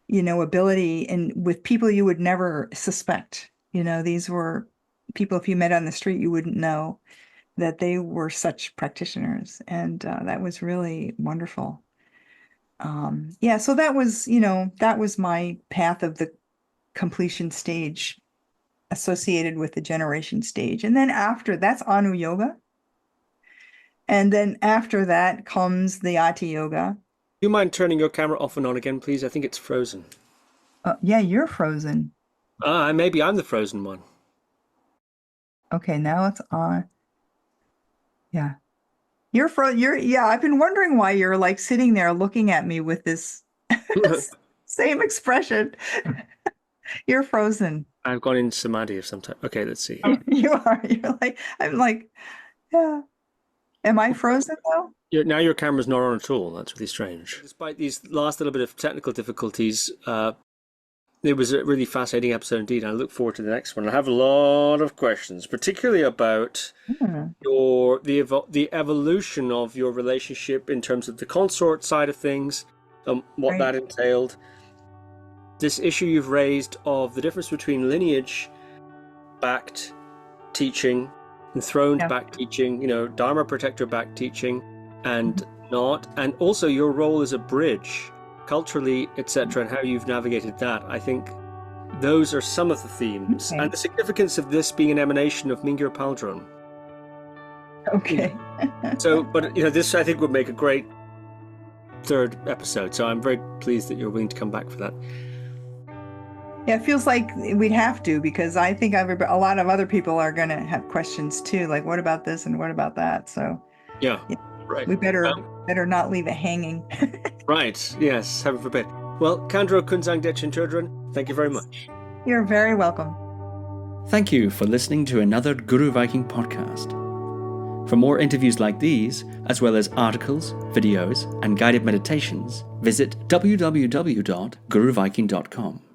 ability and with people you would never suspect. These were people, if you met on the street, you wouldn't know that they were such practitioners. And that was really wonderful. So that was my path of the completion stage associated with the generation stage. And then after that's Anu Yoga. And then after that comes the Ati Yoga. Do you mind turning your camera off and on again, please? I think it's frozen. Yeah, you're frozen. Maybe I'm the frozen one. Okay, now it's on. Yeah. I've been wondering why you're like sitting there looking at me with this same expression. You're frozen. I've gone in samadhi of some type. Okay, let's see. You are. I'm like, yeah. Am I frozen though? Now your camera's not on at all. That's really strange. Despite these last little bit of technical difficulties, it was a really fascinating episode indeed. I look forward to the next one. I have a lot of questions, particularly about the evolution of your relationship in terms of the consort side of things, what that entailed. This issue you've raised of the difference between lineage-backed teaching, enthroned-backed teaching, dharma protector-backed teaching, and not, and also your role as a bridge, culturally, etc., and how you've navigated that. I think those are some of the themes, and the significance of this being an emanation of Mingyur Paldron. Okay. So, but this I think would make a great third episode. So I'm very pleased that you're willing to come back for that. Yeah, it feels like we'd have to, because I think a lot of other people are going to have questions too, like what about this and what about that? So yeah, right. We better not leave it hanging. Right. Yes. Heaven forbid. Well, Khandro Kunzang Dechen Chodron, thank you very much. You're very welcome. Thank you for listening to another Guru Viking podcast. For more interviews like these, as well as articles, videos, and guided meditations, visit www.guruviking.com.